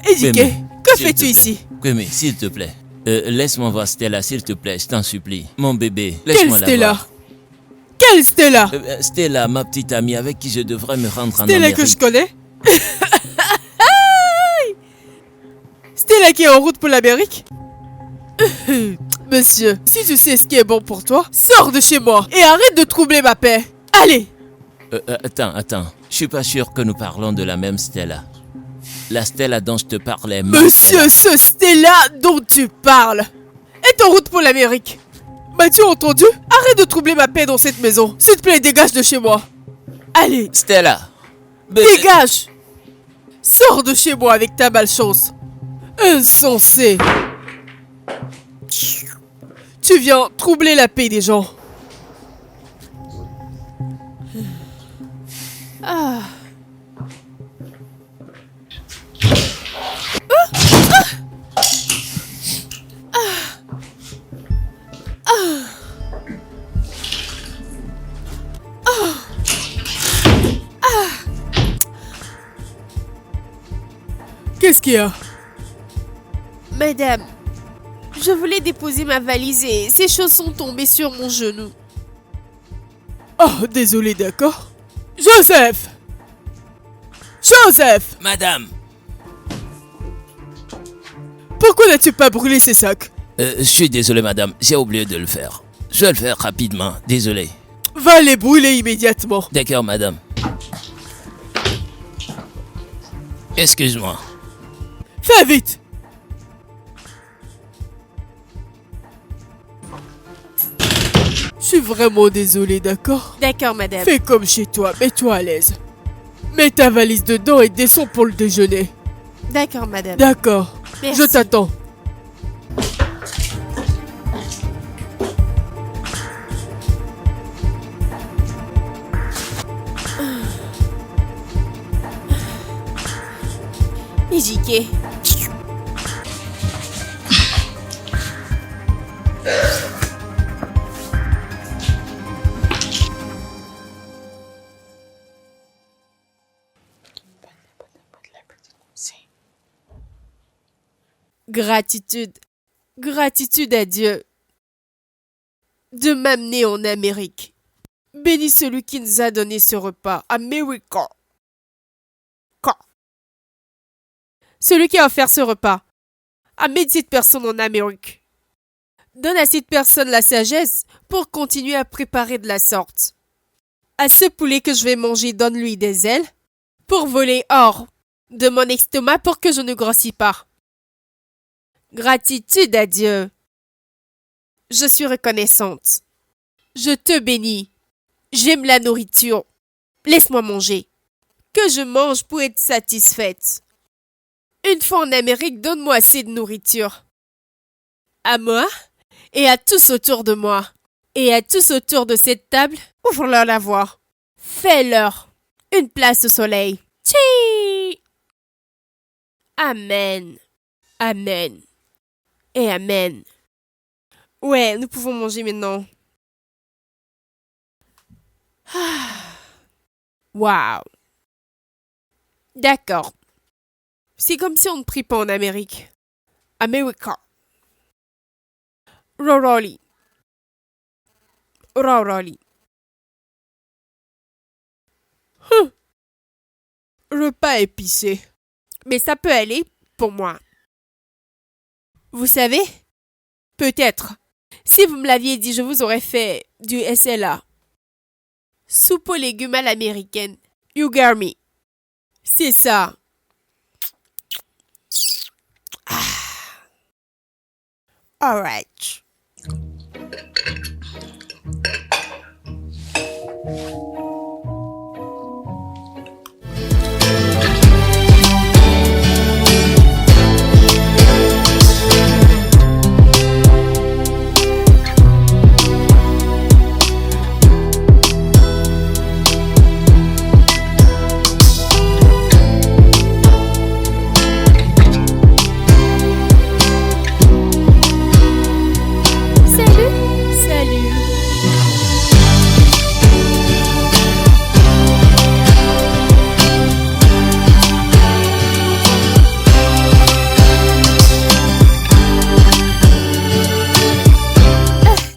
Édiqué, Kwame, que s'il fais-tu te plaît. ici? Kwame, s'il te plaît. Laisse-moi voir Stella, s'il te plaît, je t'en supplie. Mon bébé, Quelle laisse-moi la Stella? voir. Quelle Stella? Stella, ma petite amie avec qui je devrais me rendre en Stella Amérique. que je connais? Stella qui est en route pour l'Amérique? Monsieur, si tu sais ce qui est bon pour toi, sors de chez moi et arrête de troubler ma paix. Allez! Attends. Je suis pas sûr que nous parlons de la même Stella. La Stella dont je te parlais. Monsieur, ce Stella dont tu parles est en route pour l'Amérique. M'as-tu entendu? Arrête de troubler ma paix dans cette maison. S'il te plaît, dégage de chez moi. Allez, Stella. dégage! Sors de chez moi avec ta malchance. Insensé. Tu viens troubler la paix des gens. Qu'est-ce qu'il y a? Madame, je voulais déposer ma valise et ces choses sont tombées sur mon genou. Oh, désolé, d'accord. Joseph! Joseph! Madame. Pourquoi n'as-tu pas brûlé ces sacs? Je suis désolé, madame. J'ai oublié de le faire. Je vais le faire rapidement. Désolé. Va les brûler immédiatement. D'accord, madame. Excuse-moi. Fais vite! Je suis vraiment désolé, d'accord? D'accord, madame. Fais comme chez toi, mets-toi à l'aise. Mets ta valise dedans et descends pour le déjeuner. D'accord, madame. D'accord. Merci. Je t'attends. Édiqué. Gratitude. Gratitude à Dieu de m'amener en Amérique. Bénis celui qui nous a donné ce repas. Américain. Celui qui a offert ce repas à mes petites personnes en Amérique. Donne à cette personne la sagesse pour continuer à préparer de la sorte. À ce poulet que je vais manger, donne-lui des ailes pour voler hors de mon estomac pour que je ne grossis pas. Gratitude à Dieu. Je suis reconnaissante. Je te bénis. J'aime la nourriture. Laisse-moi manger. Que je mange pour être satisfaite. Une fois en Amérique, donne-moi assez de nourriture. À moi et à tous autour de moi. Et à tous autour de cette table, ouvre-leur la voie. Fais-leur une place au soleil. Tchi! Amen. Amen. Et Amen. Ouais, nous pouvons manger maintenant. Waouh. D'accord. C'est comme si on ne prie pas en Amérique. America. Roroli. Roroli. Repas épicé. Mais ça peut aller pour moi. Vous savez? Peut-être. Si vous me l'aviez dit, je vous aurais fait du SLA. Soupe aux légumes à l'américaine. You got me. C'est ça. Alright. Salut.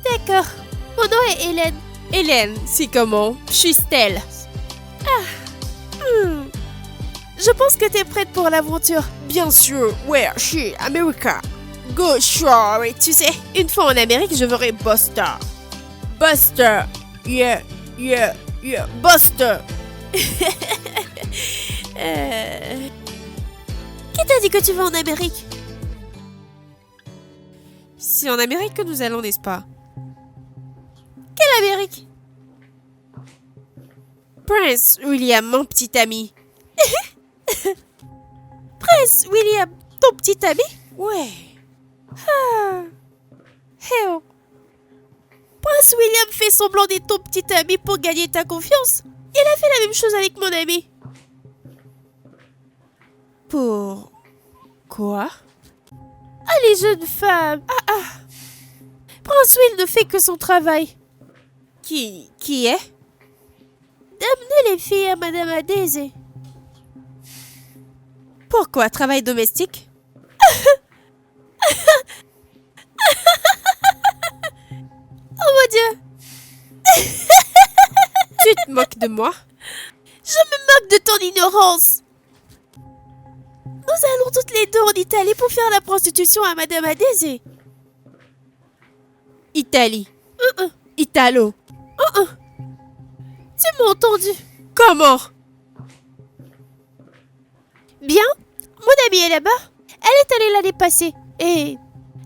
D'accord. Mon nom est Hélène. Hélène, c'est comment? Je suis Stella. Je pense que t'es prête pour l'aventure. Bien sûr, ouais, je suis America. Go sure, et tu sais, une fois en Amérique, je verrai Buster. Buster, yeah, Buster. Qui t'a dit que tu vas en Amérique? C'est en Amérique que nous allons, n'est-ce pas? Quelle Amérique? Prince William, mon petit ami. Prince William, ton petit ami? Ouais. Hey oh. Prince William fait semblant d'être ton petit ami pour gagner ta confiance. Il a fait la même chose avec mon ami. Pour quoi? Ah, les jeunes femmes. Prince Will ne fait que son travail. Qui est? D'amener les filles à Madame Adese. Pourquoi? Travail domestique? Oh mon Dieu. Tu te moques de moi? Je me moque de ton ignorance. Nous allons toutes les deux en Italie pour faire la prostitution à Madame Adese. Italie. Italo. Tu m'as entendu? Comment? Bien, mon amie est là-bas. Elle est allée l'année passée et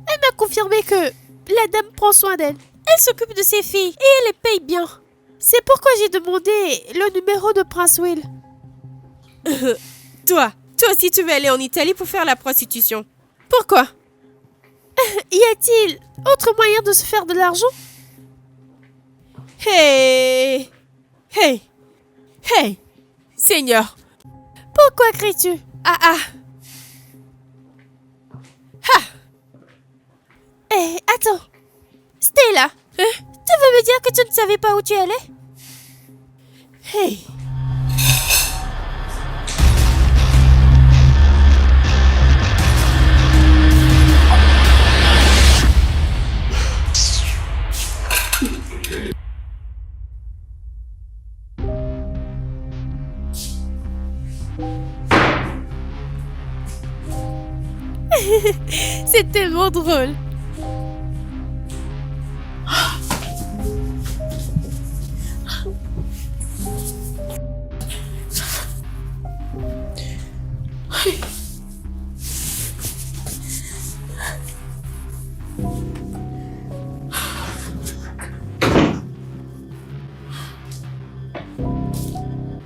elle m'a confirmé que la dame prend soin d'elle. Elle s'occupe de ses filles et elle les paye bien. C'est pourquoi j'ai demandé le numéro de Prince Will. Toi aussi tu veux aller en Italie pour faire la prostitution. Pourquoi? Y a-t-il autre moyen de se faire de l'argent? Hey! Seigneur! Pourquoi cries-tu? Attends. Stella, tu veux me dire que tu ne savais pas où tu allais? Hey! C'est tellement drôle.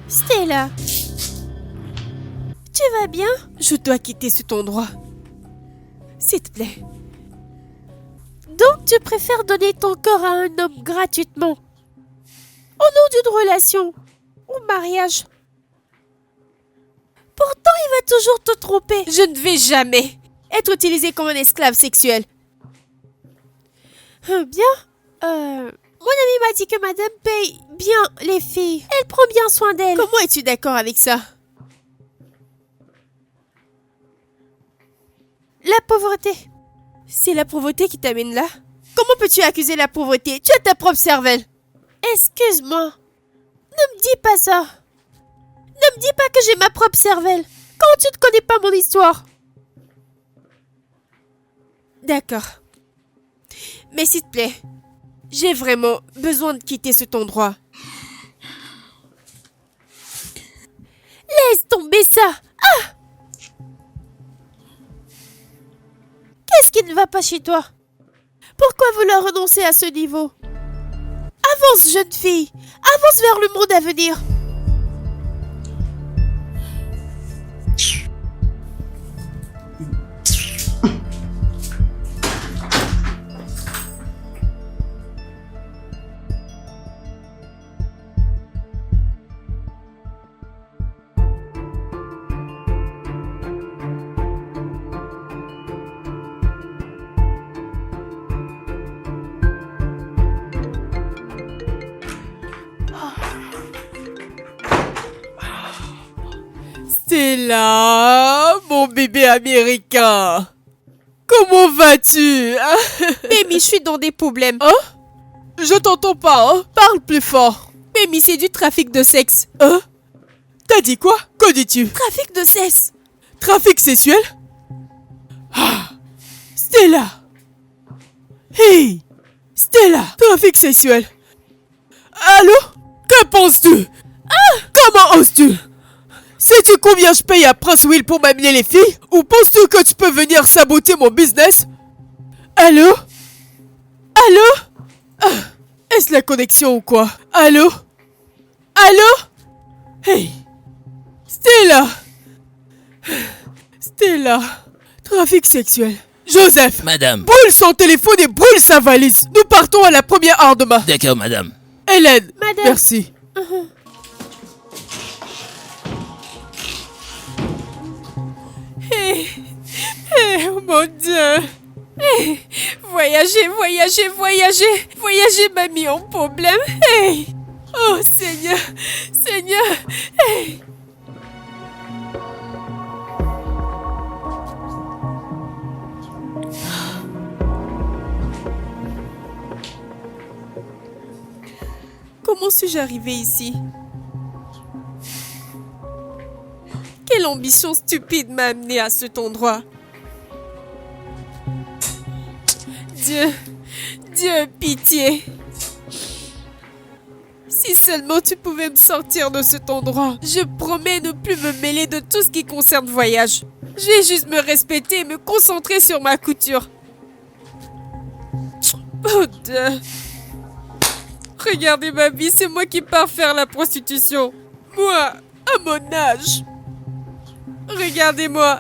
Stella, tu vas bien? Je dois quitter cet endroit. S'il te plaît. Donc tu préfères donner ton corps à un homme gratuitement? Au nom d'une relation ou mariage? Pourtant, il va toujours te tromper. Je ne vais jamais être utilisée comme un esclave sexuel. Bien. Mon ami m'a dit que madame paye bien les filles. Elle prend bien soin d'elles. Comment es-tu d'accord avec ça? La pauvreté. C'est la pauvreté qui t'amène là? Comment peux-tu accuser la pauvreté? Tu as ta propre cervelle. Excuse-moi. Ne me dis pas ça. Ne me dis pas que j'ai ma propre cervelle. Quand tu ne connais pas mon histoire. D'accord. Mais s'il te plaît, j'ai vraiment besoin de quitter cet endroit. Laisse tomber ça. Ah! Qu'est-ce qui ne va pas chez toi? Pourquoi vouloir renoncer à ce niveau? Avance, jeune fille. Avance vers le monde à venir. Stella, mon bébé américain. Comment vas-tu? Mimi, je suis dans des problèmes. Hein? Je t'entends pas, hein? Parle plus fort. Mimi, c'est du trafic de sexe. Hein? T'as dit quoi? Que dis-tu? Trafic de sexe. Trafic sexuel? Ah! Stella! Hey! Stella! Trafic sexuel! Allô? Que penses-tu? Ah! Comment oses-tu? Sais-tu combien je paye à Prince Will pour m'amener les filles? Ou penses-tu que tu peux venir saboter mon business? Allô? Allô? Ah, est-ce la connexion ou quoi? Allô? Allô? Hey! Stella! Stella! Trafic sexuel. Joseph! Madame. Brûle son téléphone et brûle sa valise. Nous partons à la première heure demain. D'accord, madame. Hélène! Madame. Merci. Oh mon Dieu! Voyager, voyager, voyager! Voyager m'a mis en problème! Hey! Oh Seigneur! Seigneur! Hey! Comment suis-je arrivée ici? Quelle ambition stupide m'a amenée à cet endroit? Dieu, Dieu, pitié. Si seulement tu pouvais me sortir de cet endroit. Je promets ne plus me mêler de tout ce qui concerne voyage. Je vais juste me respecter et me concentrer sur ma couture. Oh Dieu. Regardez ma vie, c'est moi qui pars faire la prostitution. Moi, à mon âge. Regardez-moi.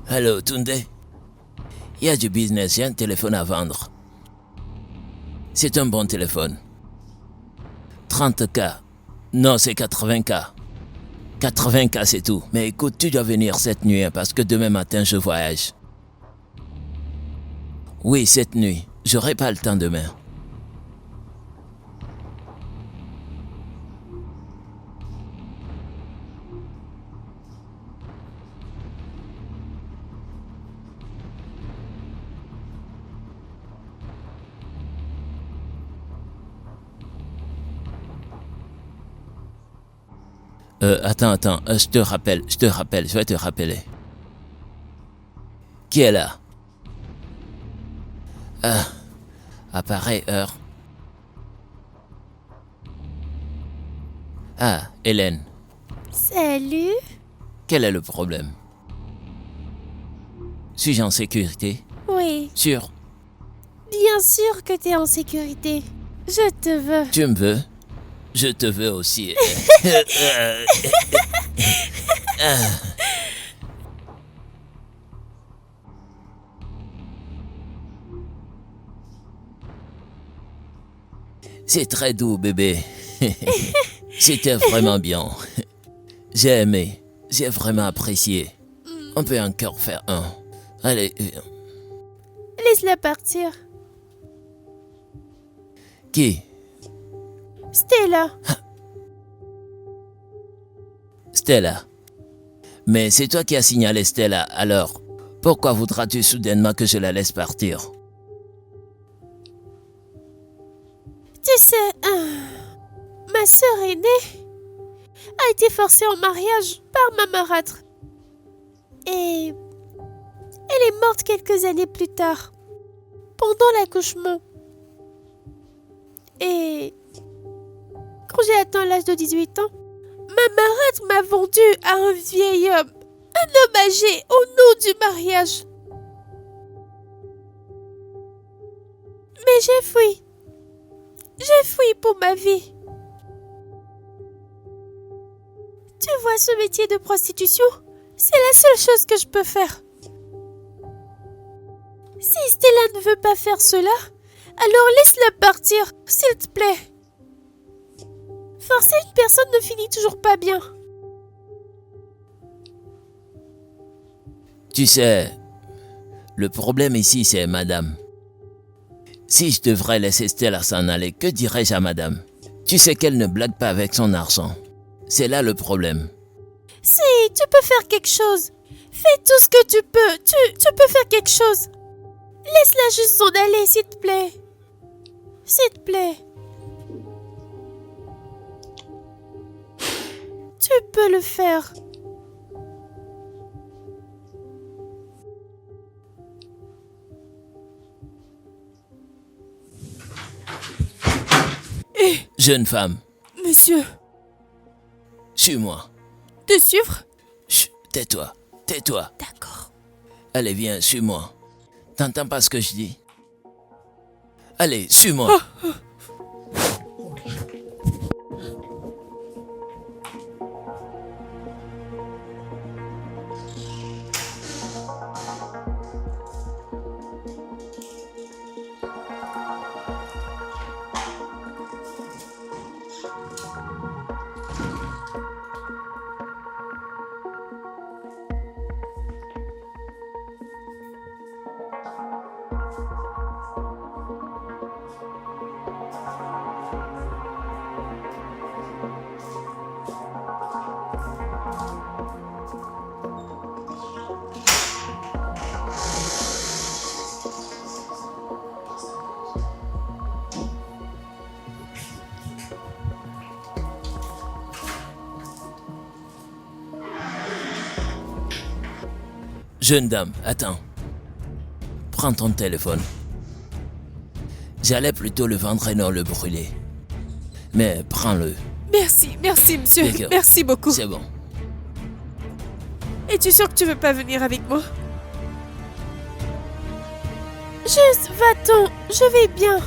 Allô, Tunde? Il y a du business, il y a un téléphone à vendre. C'est un bon téléphone. 30K. Non, c'est 80K. 80K, c'est tout. Mais écoute, tu dois venir cette nuit, hein, parce que demain matin, je voyage. Oui, cette nuit. J'aurai pas le temps demain. Attends, je te rappelle, je vais te rappeler. Qui est là? Appareil heure. Ah, Hélène, Salut. quel est le problème? Suis-je en sécurité? Oui, Sûr? bien sûr que t'es en sécurité. Je te veux. Tu me veux? Je te veux aussi. C'est très doux, bébé. C'était vraiment bien. J'ai aimé. J'ai vraiment apprécié. On peut encore faire un. Allez, Laisse-la partir. qui? Stella. Stella. Mais c'est toi qui as signalé Stella, alors pourquoi voudras-tu soudainement que je la laisse partir? Tu sais, ma sœur aînée a été forcée en mariage par ma marâtre. Et elle est morte quelques années plus tard, pendant l'accouchement. Et quand j'ai atteint l'âge de 18 ans, ma marâtre m'a vendu à un vieil homme, un homme âgé, au nom du mariage. Mais j'ai fui. J'ai fui pour ma vie. Tu vois, ce métier de prostitution, c'est la seule chose que je peux faire. Si Stella ne veut pas faire cela, alors laisse-la partir, s'il te plaît. Forcer une personne ne finit toujours pas bien. Tu sais, le problème ici, c'est madame. Si je devrais laisser Stella s'en aller, que dirais-je à madame? Tu sais qu'elle ne blague pas avec son argent. C'est là le problème. Si, tu peux faire quelque chose. Fais tout ce que tu peux. Tu peux faire quelque chose. Laisse-la juste s'en aller, s'il te plaît. S'il te plaît. Tu peux le faire. Jeune femme, Monsieur, suis-moi. te suivre? Chut, tais-toi, tais-toi. D'accord. Allez, viens, suis-moi. T'entends pas ce que je dis? Allez, suis-moi. Jeune dame, attends. Prends ton téléphone. J'allais plutôt le vendre et non le brûler. Mais prends-le, Merci, monsieur. D'accord. Merci beaucoup. c'est bon. Es-tu sûr que tu veux pas venir avec moi? Juste, va-t'en. Je vais bien.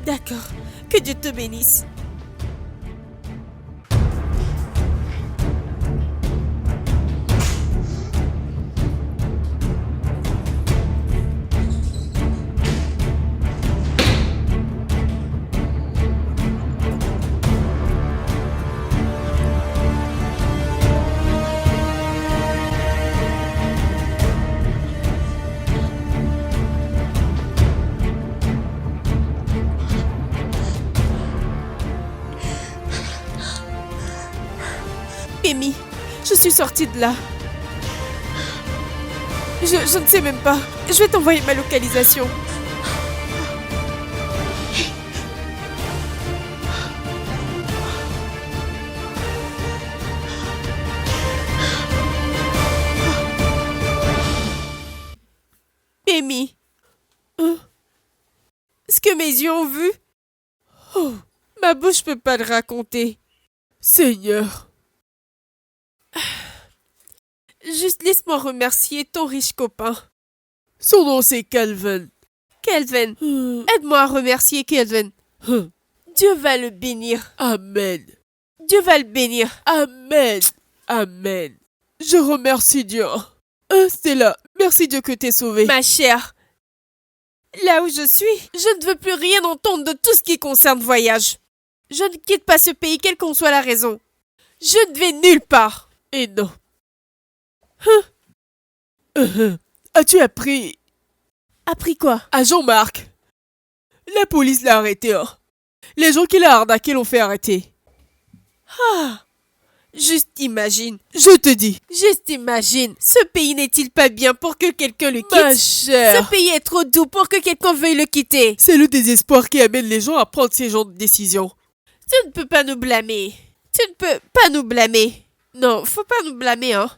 D'accord. Que Dieu te bénisse. Je suis sortie de là. Je ne sais même pas. Je vais t'envoyer ma localisation. Amy. Ce que mes yeux ont vu. Oh, ma bouche peut pas le raconter. Seigneur. Juste laisse-moi remercier ton riche copain. Son nom c'est Calvin. Calvin. Aide-moi à remercier Calvin. Dieu va le bénir. Amen. Dieu va le bénir. Amen. Amen. Je remercie Dieu. Stella, merci Dieu que t'es sauvée. Ma chère, là où je suis, je ne veux plus rien entendre de tout ce qui concerne voyage. Je ne quitte pas ce pays, quelle qu'en soit la raison. Je ne vais nulle part. Et non. As-tu appris... Appris quoi? À Jean-Marc. La police l'a arrêté. Les gens qui l'ont arnaqué l'ont fait arrêter. Juste imagine. Je te dis. Juste imagine. Ce pays n'est-il pas bien pour que quelqu'un le quitte? Ma chère. Ce pays est trop doux pour que quelqu'un veuille le quitter. C'est le désespoir qui amène les gens à prendre ces genres de décisions. Tu ne peux pas nous blâmer. Tu ne peux pas nous blâmer. Non, faut pas nous blâmer, hein.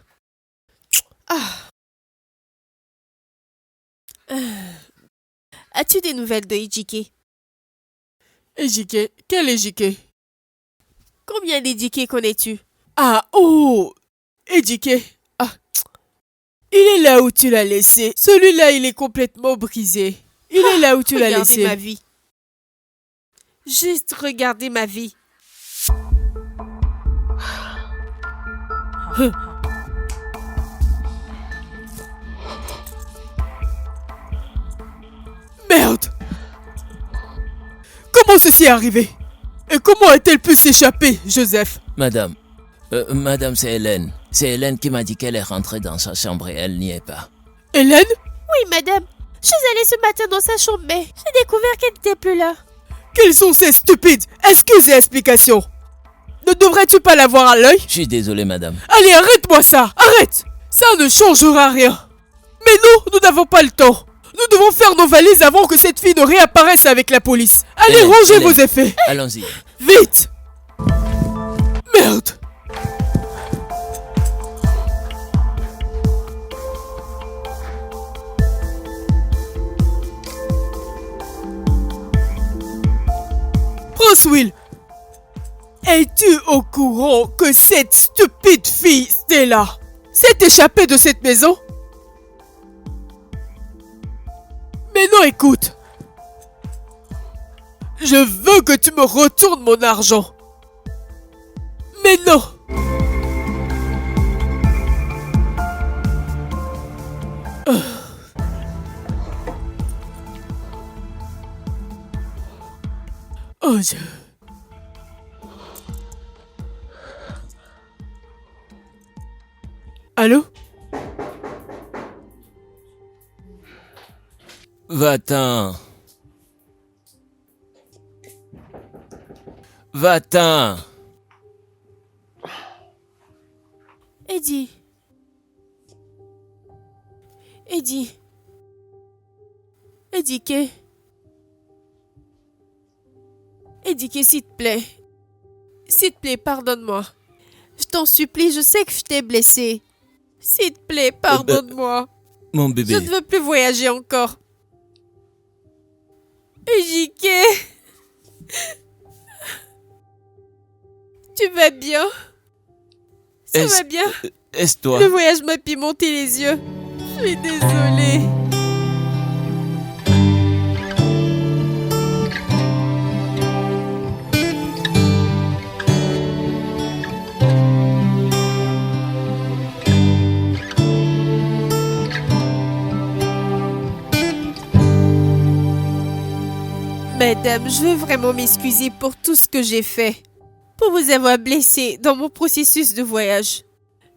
As-tu des nouvelles de Ejike? Ejike? Quel Ejike? Combien d'Ejike connais-tu? Ejike. Il est là où tu l'as laissé. Celui-là, il est complètement brisé. Il est là où tu l'as laissé. Regardez ma vie. Juste regardez ma vie. Merde! Comment ceci est arrivé? Et comment a-t-elle pu s'échapper, Joseph? Madame, c'est Hélène. C'est Hélène qui m'a dit qu'elle est rentrée dans sa chambre et elle n'y est pas. Hélène? Oui, madame. Je suis allée ce matin dans sa chambre, mais j'ai découvert qu'elle n'était plus là. Quelles sont ces stupides excuses et explications? Ne devrais-tu pas l'avoir à l'œil? Je suis désolé, madame. Allez, arrête-moi ça! Arrête! Ça ne changera rien. Mais nous n'avons pas le temps. Nous devons faire nos valises avant que cette fille ne réapparaisse avec la police. Allez, Hélène, rangez Hélène. vos effets. Allons-y. Vite! Merde! Prince Will, es-tu au courant que cette stupide fille, Stella, s'est échappée de cette maison? Mais non, écoute. Je veux que tu me retournes mon argent. Mais non. Oh Dieu. Allô? Va-t'en. Va-t'en. Eddie. Ejike, s'il te plaît. S'il te plaît, pardonne-moi. Je t'en supplie, je sais que je t'ai blessé. S'il te plaît, pardonne-moi. Mon bébé. Je ne veux plus voyager encore. Ejike. Tu vas bien? Ça va bien? Est-ce-toi? Le voyage m'a pimenté les yeux. Je suis désolée. Madame, je veux vraiment m'excuser pour tout ce que j'ai fait. Pour vous avoir blessé dans mon processus de voyage.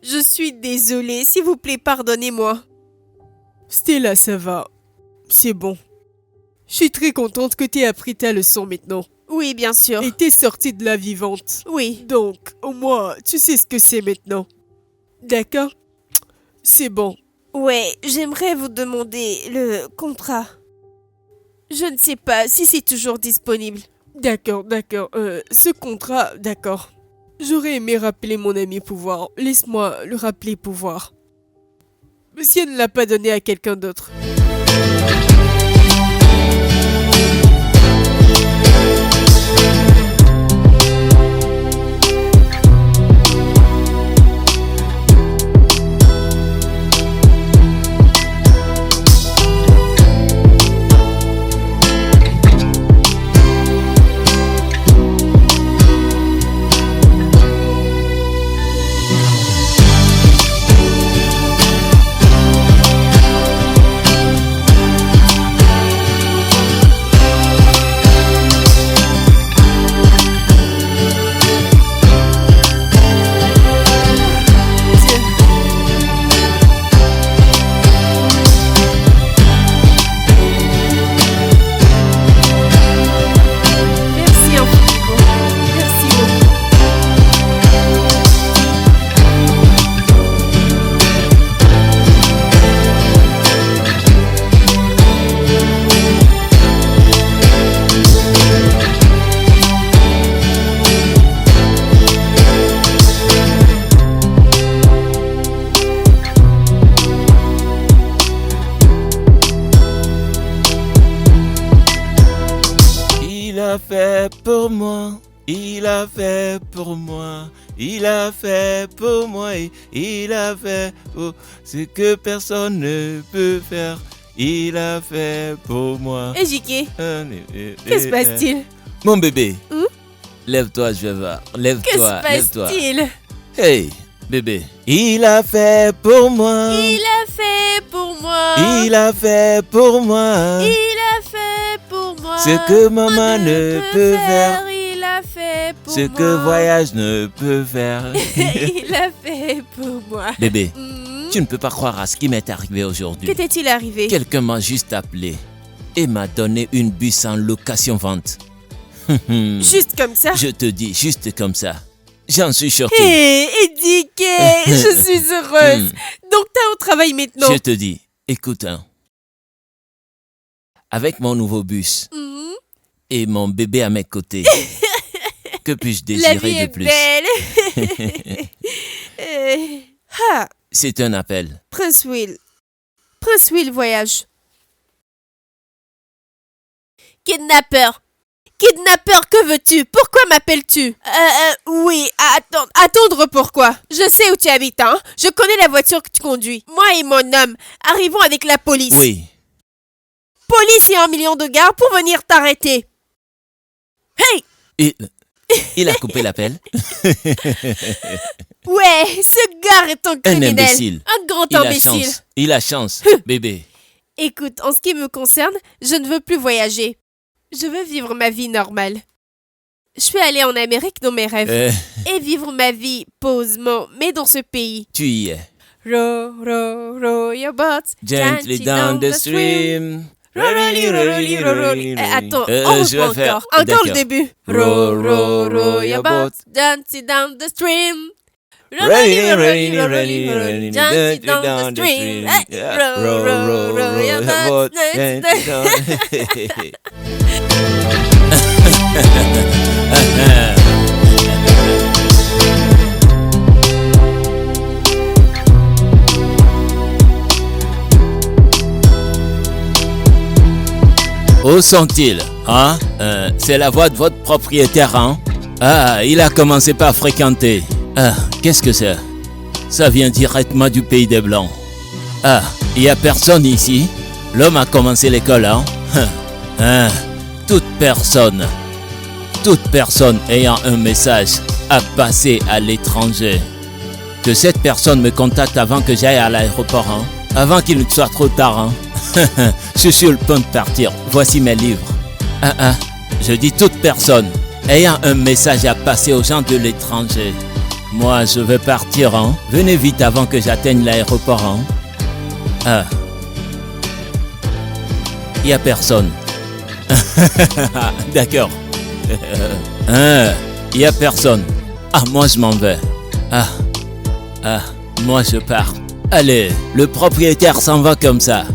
Je suis désolée, s'il vous plaît, pardonnez-moi. Stella, ça va. C'est bon. Je suis très contente que t'aies appris ta leçon maintenant. Oui, bien sûr. Et t'es sortie de là vivante. Oui. Donc, au moins, tu sais ce que c'est maintenant. D'accord. C'est bon. Ouais, j'aimerais vous demander le contrat. Je ne sais pas si c'est toujours disponible. D'accord. Ce contrat, d'accord. J'aurais aimé rappeler mon ami Pouvoir. Laisse-moi le rappeler Pouvoir. Mais si elle ne l'a pas donné à quelqu'un d'autre. Merci infiniment. Merci beaucoup. Il a fait pour moi, il a fait pour moi, il a fait pour moi, et il a fait pour ce que personne ne peut faire. Il a fait pour moi. Et JK, Que que se passe-t-il? Mon bébé, Hein? lève-toi, je vais voir. Que Lève-toi, se lève-toi. passe-t-il? Hey, bébé. Il a fait pour moi. Il a fait pour moi. Il a fait pour moi. Il a fait pour moi. Ce que maman ne peut faire. Il a fait pour Ce moi. que voyage ne peut faire. Il a fait pour moi. Bébé, Hmm? tu ne peux pas croire à ce qui m'est arrivé Que aujourd'hui. t'est-il arrivé? Quelqu'un m'a juste appelé et m'a donné une bus en location-vente. Juste comme ça? Je te dis, juste comme ça. J'en suis choqué. Hé, Edike, je suis heureuse. Donc t'as au travail maintenant? Je te dis, écoute, hein. Avec mon nouveau bus Hmm? et mon bébé à mes côtés, que puis-je La vie désirer de est plus? belle. Ah, C'est un appel. Prince Will. Prince Will voyage. Kidnappeur. Kidnappeur, que veux-tu? Pourquoi m'appelles-tu? Oui, attendre pourquoi? Je sais où tu habites, hein? Je connais la voiture que tu conduis. Moi et mon homme, arrivons avec la police. Oui, Police et 1 million de gars pour venir t'arrêter. Hey! il a coupé l'appel. Ouais, ce gars est un criminel. imbécile. Un grand Il a imbécile. chance. Il a chance, bébé. Écoute, en ce qui me concerne, je ne veux plus voyager. Je veux vivre ma vie normale. Je vais aller en Amérique dans mes rêves et vivre ma vie posément, mais dans ce pays. Tu y es. Row, row, row your boat Gently down the stream. Rolly, rolly, rolly. Attends, je on vais reprend faire- encore. Encore d'accord. le début. Row, row, row your boat. Gently down the stream. Rolly, rolly, rolly, rolly, Gently down the stream. Row, row, row your boat. gently down. Où sont-ils? Hein? C'est la voix de votre propriétaire, hein? Ah, il a commencé par fréquenter. Ah, qu'est-ce que c'est? Ça vient directement du pays des Blancs. Ah, il n'y a personne ici? L'homme a commencé l'école, hein? Toute personne ayant un message à passer à l'étranger. Que cette personne me contacte avant que j'aille à l'aéroport, hein? Avant qu'il ne soit trop tard, hein? Je suis sur le point de partir. Voici mes livres. Je dis toute personne ayant un message à passer aux gens de l'étranger. Moi, je vais partir, hein? Venez vite avant que j'atteigne l'aéroport, hein? Il n'y a personne. D'accord. Il n'y a personne. Ah, moi, je m'en vais. moi je pars. Allez, le propriétaire s'en va comme ça.